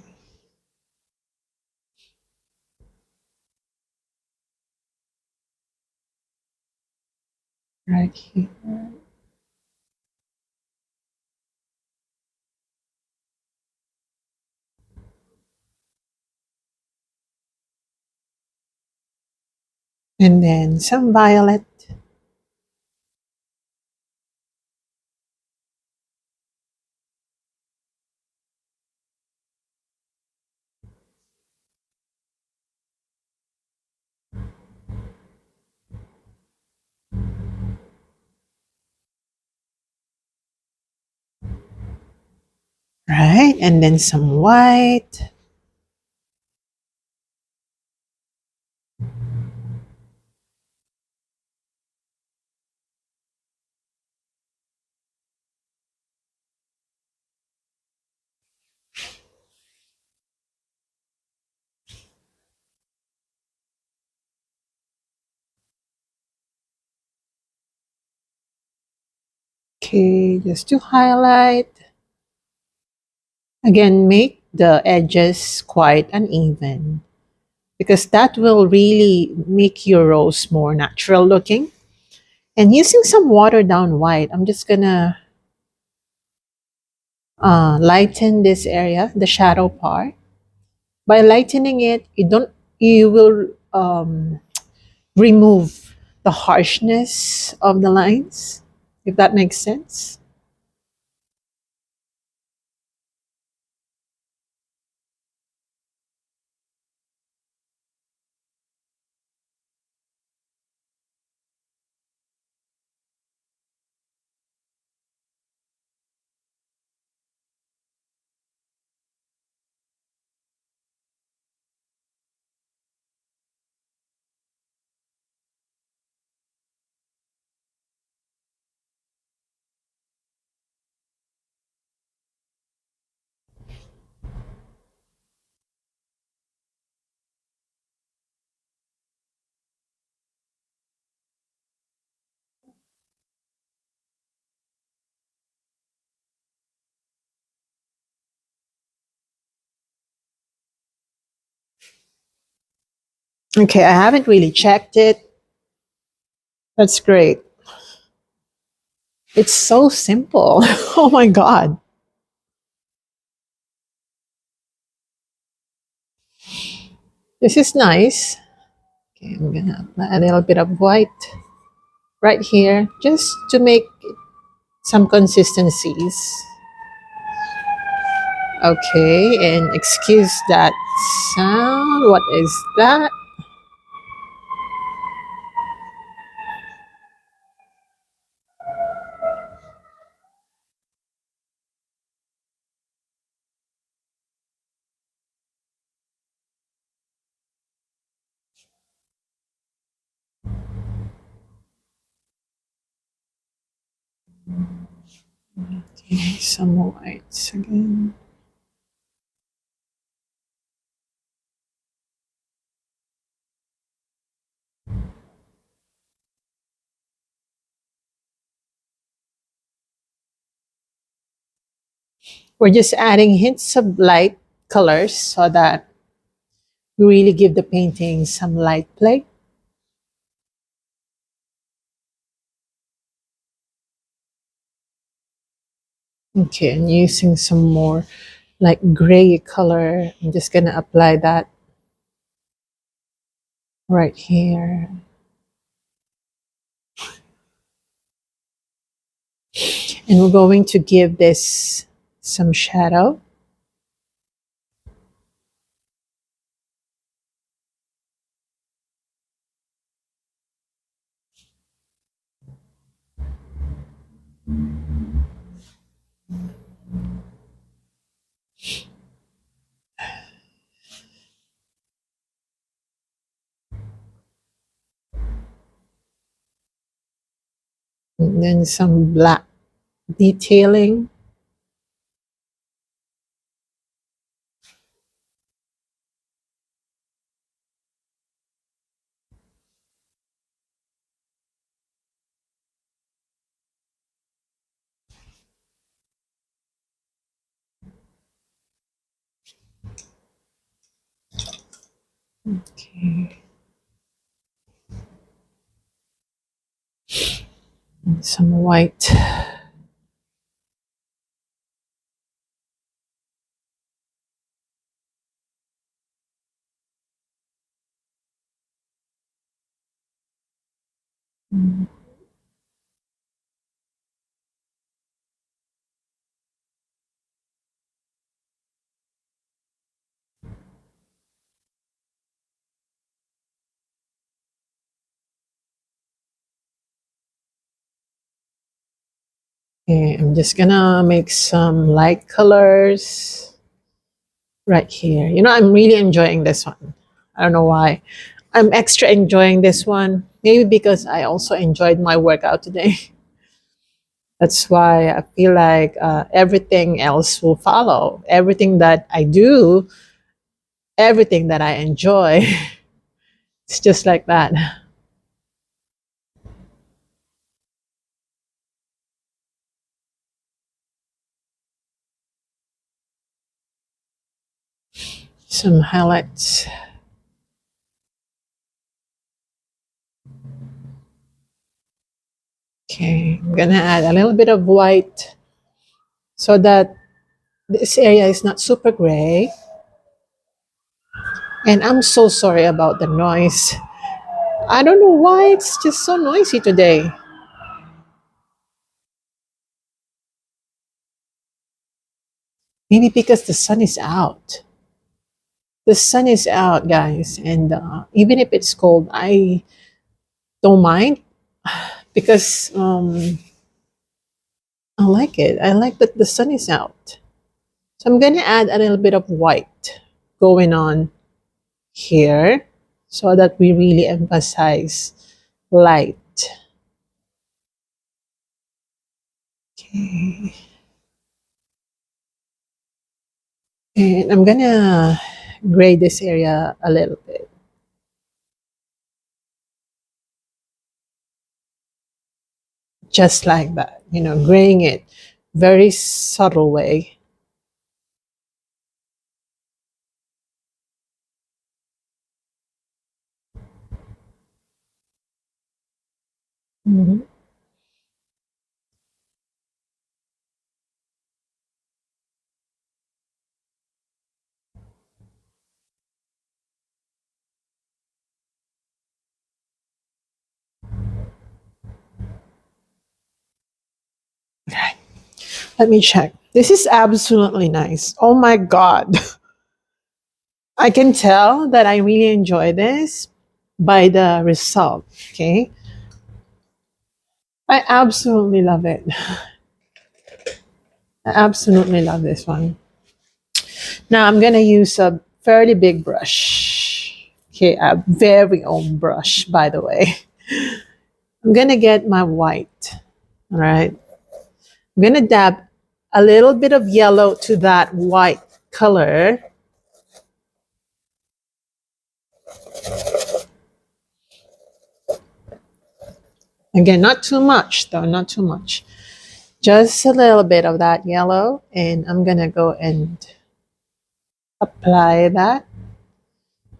Right here. And then some violet. And then some white. Okay, just to highlight. Again, make the edges quite uneven because that will really make your rose more natural looking. And using some watered down white, I'm just gonna lighten this area, the shadow part. By lightening it, you will remove the harshness of the lines, if that makes sense. Okay, I haven't really checked it. That's great. It's so simple. Oh my God. This is nice. Okay, I'm gonna apply a little bit of white right here just to make some consistencies. Okay, and excuse that sound. What is that? Okay, some whites again. We're just adding hints of light colors so that we really give the painting some light play. Okay, and using some more like gray color. I'm just gonna apply that right here. And we're going to give this some shadow. And then some black detailing. Okay. And some white. Mm. Okay, I'm just gonna make some light colors right here. You know, I'm really enjoying this one. I don't know why. I'm extra enjoying this one. Maybe because I also enjoyed my workout today. That's why I feel like everything else will follow. Everything that I do, everything that I enjoy, it's just like that. Some highlights. Okay, I'm gonna add a little bit of white so that this area is not super gray. And I'm so sorry about the noise. I don't know why it's just so noisy today. Maybe because the sun is out. The sun is out, guys. And even if it's cold, I don't mind because I like it. I like that the sun is out. So I'm going to add a little bit of white going on here so that we really emphasize light. Okay. And I'm going to gray this area a little bit. Just like that, you know, graying it very subtle way. Mhm. Okay, let me check. This is absolutely nice. Oh my God. I can tell that I really enjoy this by the result. Okay. I absolutely love it. I absolutely love this one. Now I'm going to use a fairly big brush. Okay. A very own brush, by the way. I'm going to get my white. All right. I'm going to dab a little bit of yellow to that white color. Again, not too much though, not too much. Just a little bit of that yellow. And I'm going to go and apply that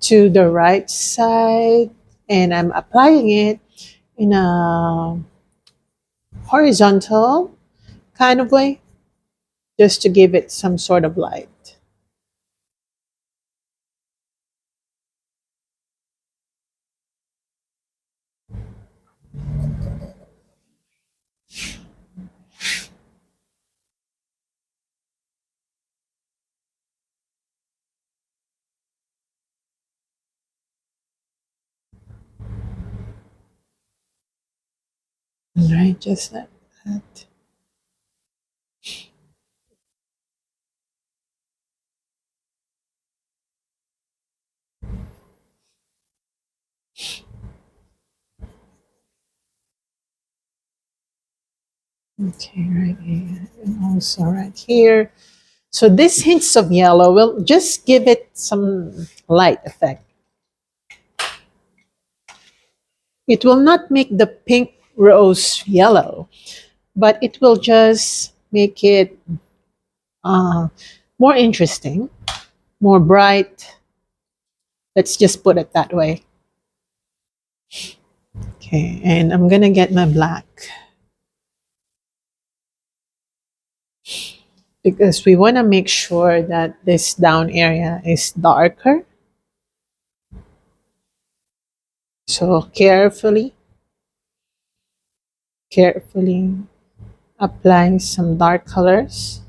to the right side. And I'm applying it in a horizontal kind of way, just to give it some sort of light. All right, just like that. Okay, right here, and also right here. So this hints of yellow will just give it some light effect. It will not make the pink rose yellow, but it will just make it uh, more interesting, more bright. Let's just put it that way. Okay, and I'm gonna get my black because we want to make sure that this down area is darker. So carefully apply some dark colors.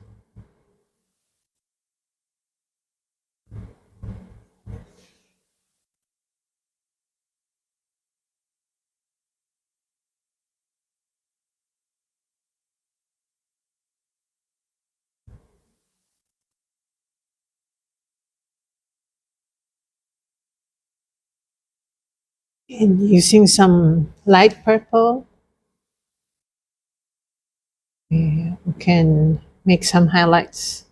And using some light purple, we can make some highlights.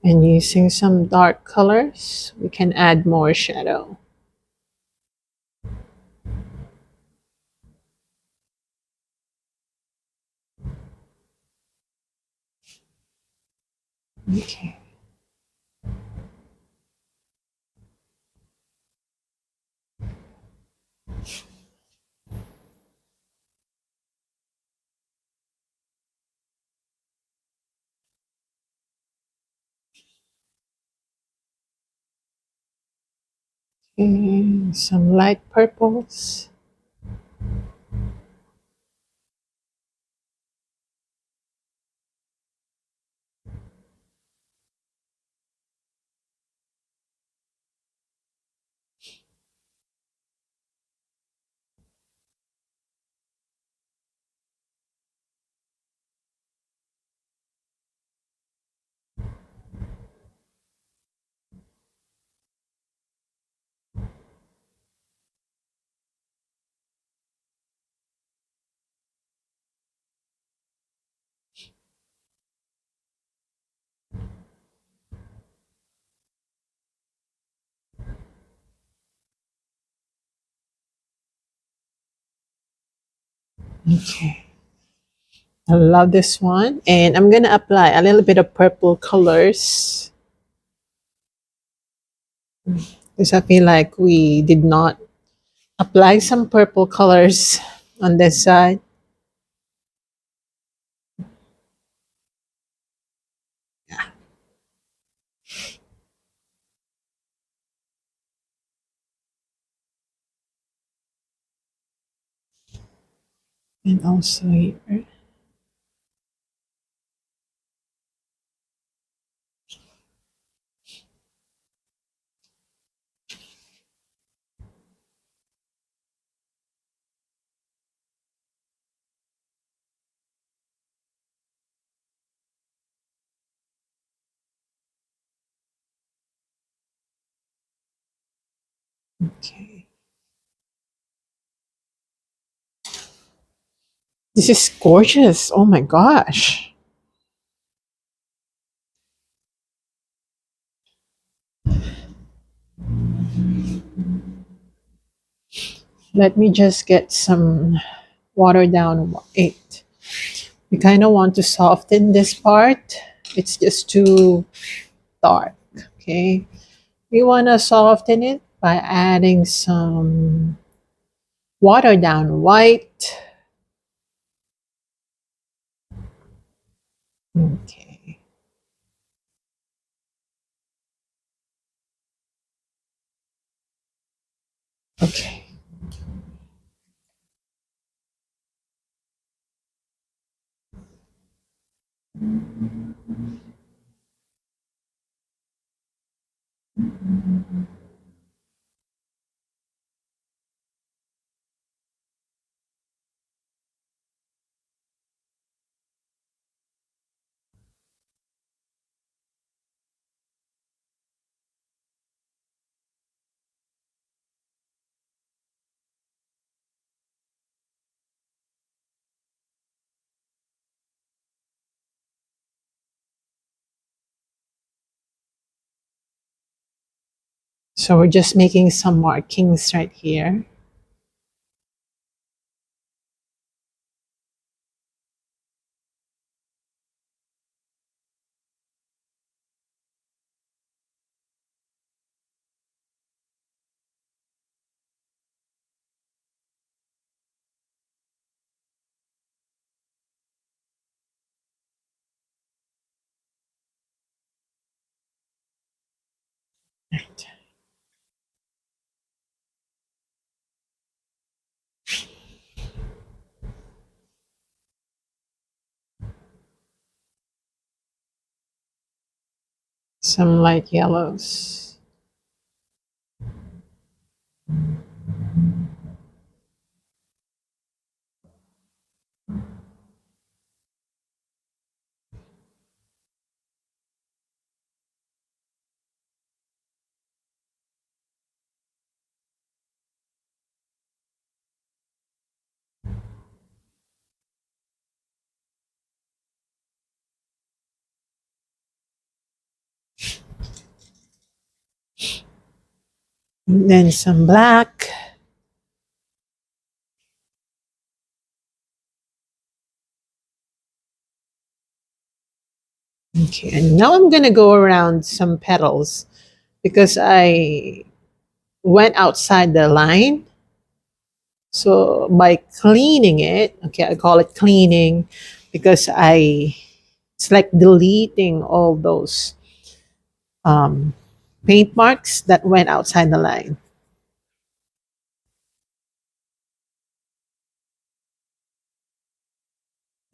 And using some dark colors, we can add more shadow. Okay. And some light purples. Okay. I love this one. And I'm going to apply a little bit of purple colors because I feel like we did not apply some purple colors on this side. And also here. Okay. This is gorgeous. Oh my gosh. Let me just get some water down it. We kind of want to soften this part. It's just too dark. Okay. We want to soften it by adding some water down white. Okay. Okay. So we're just making some markings right here. Right. Some light yellows. And then some black. Okay, and now I'm gonna go around some petals because I went outside the line. So by cleaning it, okay, I call it cleaning because it's like deleting all those um, paint marks that went outside the line.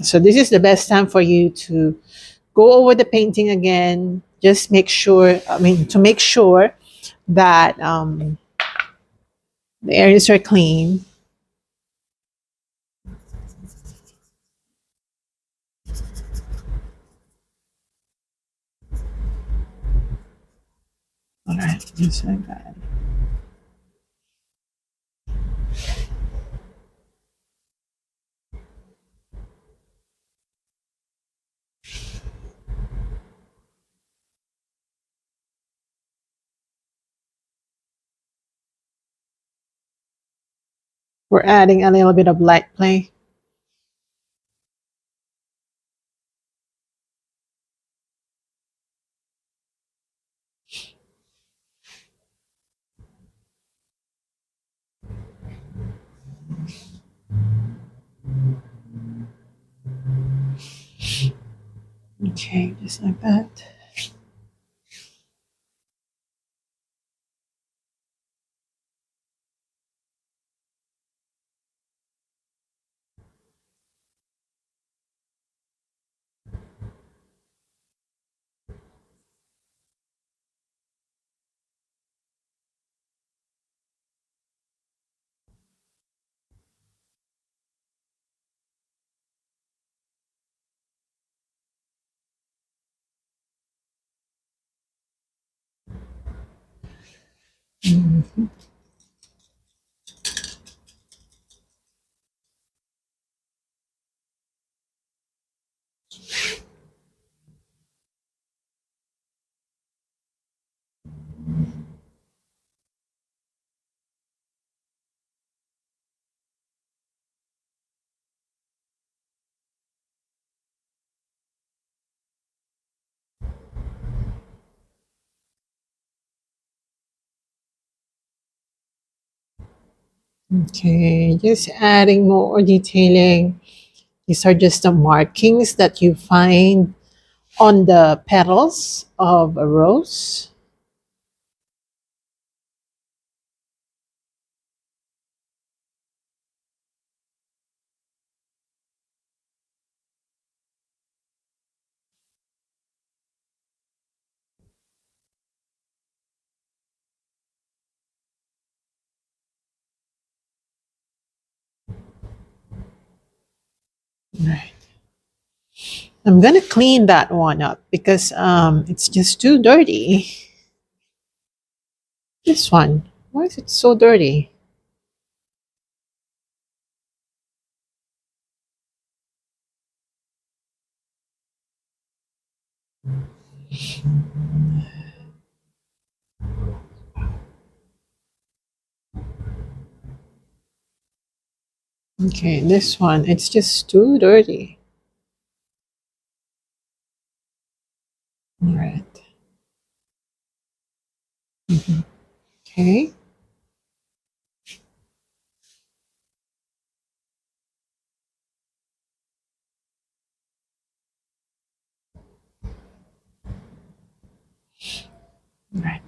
So this is the best time for you to go over the painting again. Just make sure, to make sure that the areas are clean. All right, just like that. We're adding a little bit of light play. Okay, just like that. Mhm. Okay, just adding more detailing. These are just the markings that you find on the petals of a rose. Right. I'm gonna clean that one up because it's just too dirty. This one, why is it so dirty? Okay, this one, it's just too dirty. All right. Mhm. Okay. All right.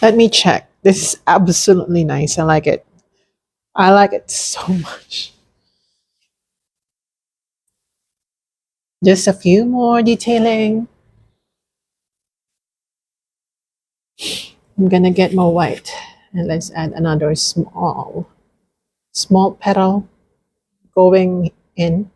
Let me check. This is absolutely nice. I like it. I like it so much. Just a few more detailing. I'm gonna get more white and let's add another small petal going in.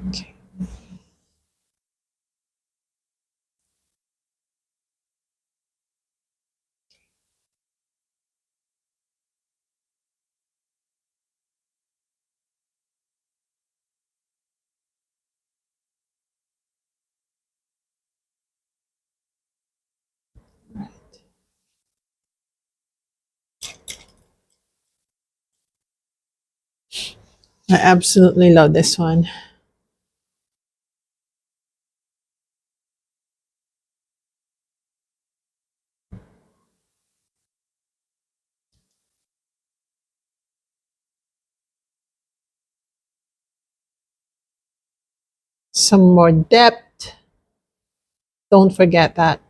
Okay. I absolutely love this one. Some more depth. Don't forget that.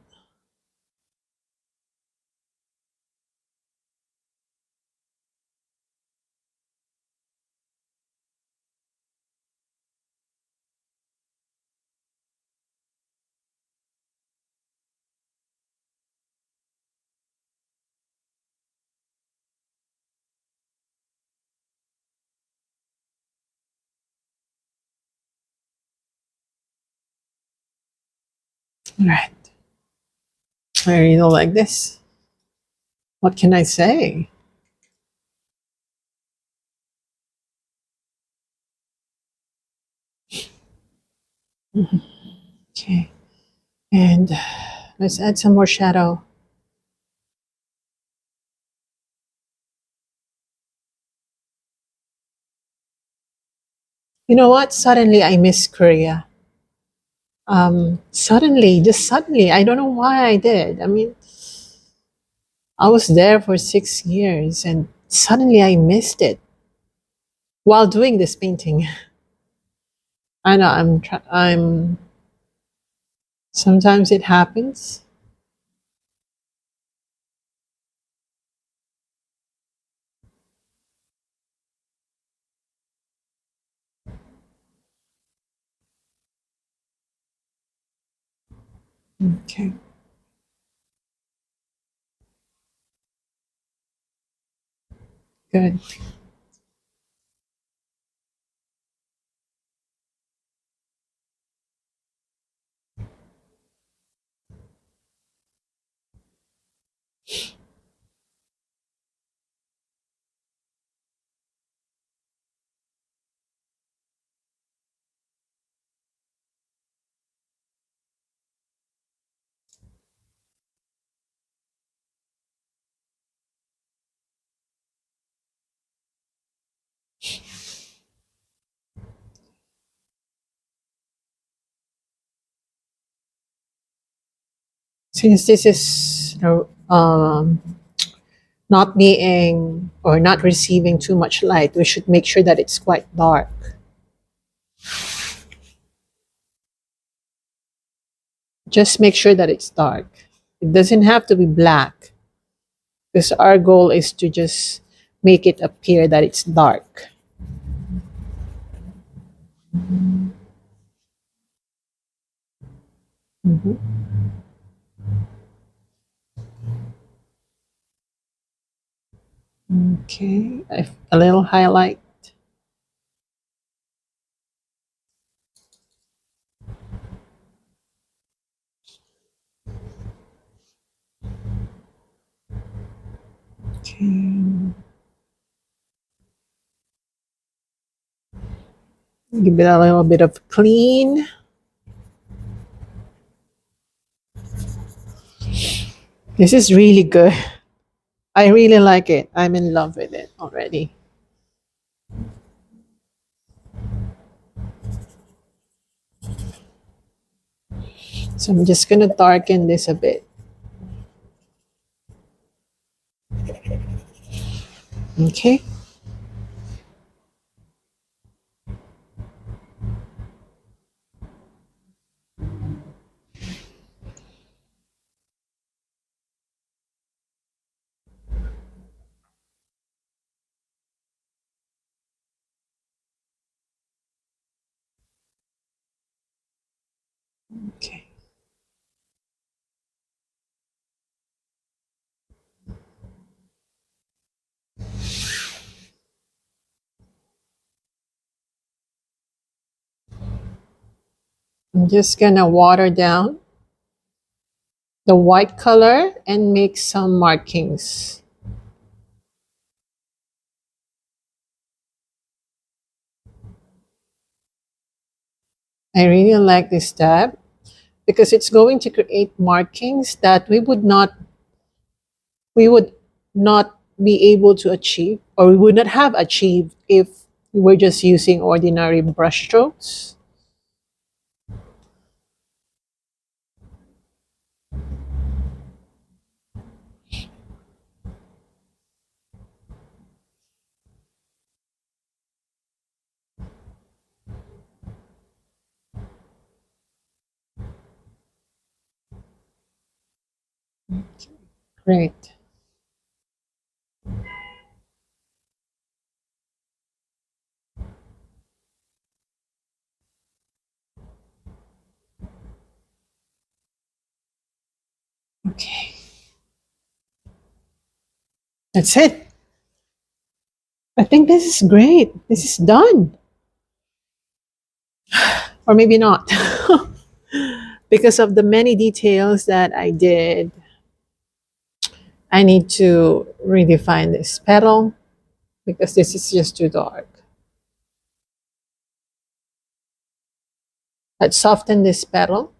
All right. I really don't like this. What can I say? Mhm. Okay. And let's add some more shadow. You know what? Suddenly I miss Korea. Just suddenly, I don't know why I did. I mean, I was there for 6 years and suddenly I missed it while doing this painting. I know sometimes it happens. Okay, good. Since this is not being or not receiving too much light, we should make sure that it's quite dark. Just make sure that it's dark. It doesn't have to be black because our goal is to just make it appear that it's dark. Mhm. Okay, a little highlight. Okay, give it a little bit of clean. This is really good. I really like it. I'm in love with it already. So I'm just going to darken this a bit. Okay. Okay. I'm just going to water down the white color and make some markings. I really like this step because it's going to create markings that we would not be able to achieve, or we would not have achieved if we were just using ordinary brush strokes. Great. Okay. That's it. I think this is great. This is done. Or maybe not. Because of the many details that I did, I need to redefine this petal because this is just too dark. Let's soften this petal.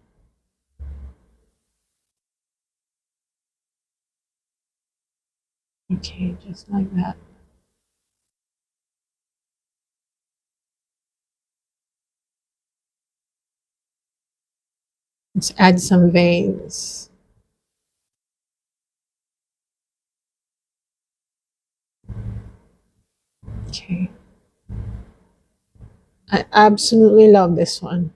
Okay, just like that. Let's add some veins. Okay. I absolutely love this one.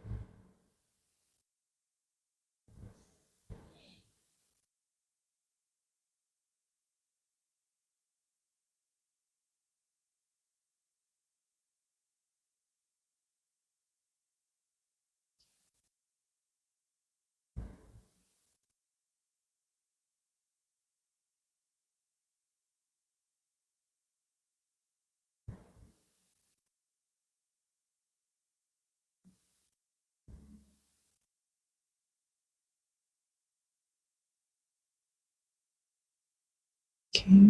Okay.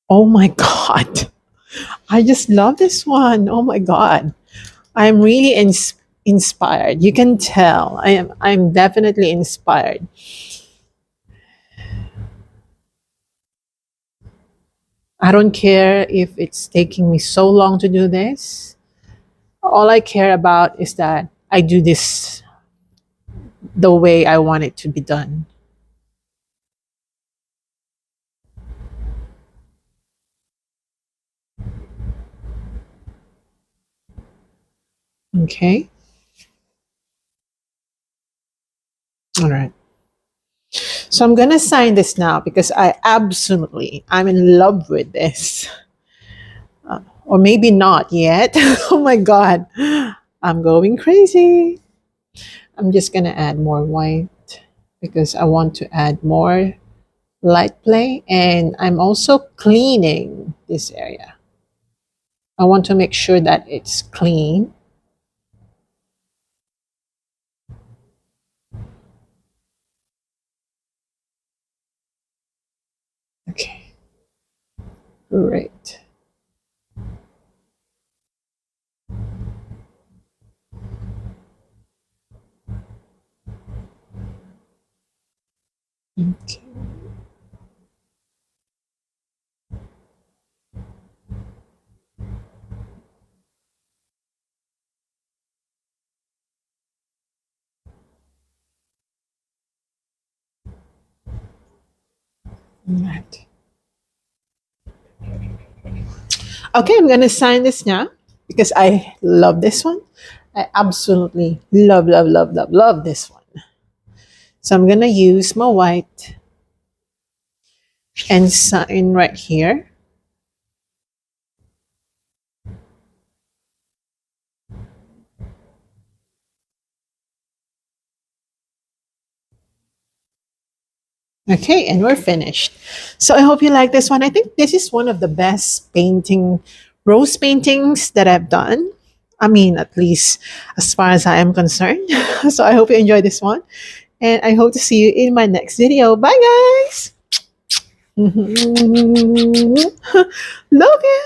Oh my God. I just love this one. Oh my God. I'm really inspired. You can tell. I'm definitely inspired. I don't care if it's taking me so long to do this. All I care about is that I do this the way I want it to be done. Okay. All right. So I'm going to sign this now because I'm in love with this. Or maybe not yet. Oh my God. I'm going crazy. I'm just going to add more white because I want to add more light play. And I'm also cleaning this area. I want to make sure that it's clean. Okay. Great. Okay. Right. Okay, I'm gonna sign this now because I love this one. I absolutely love this one. So I'm gonna use my white and sign right here. Okay, and we're finished. So I hope you like this one. I think this is one of the best rose paintings that I've done. I mean, at least as far as I am concerned. So I hope you enjoyed this one. And I hope to see you in my next video. Bye, guys. Love you.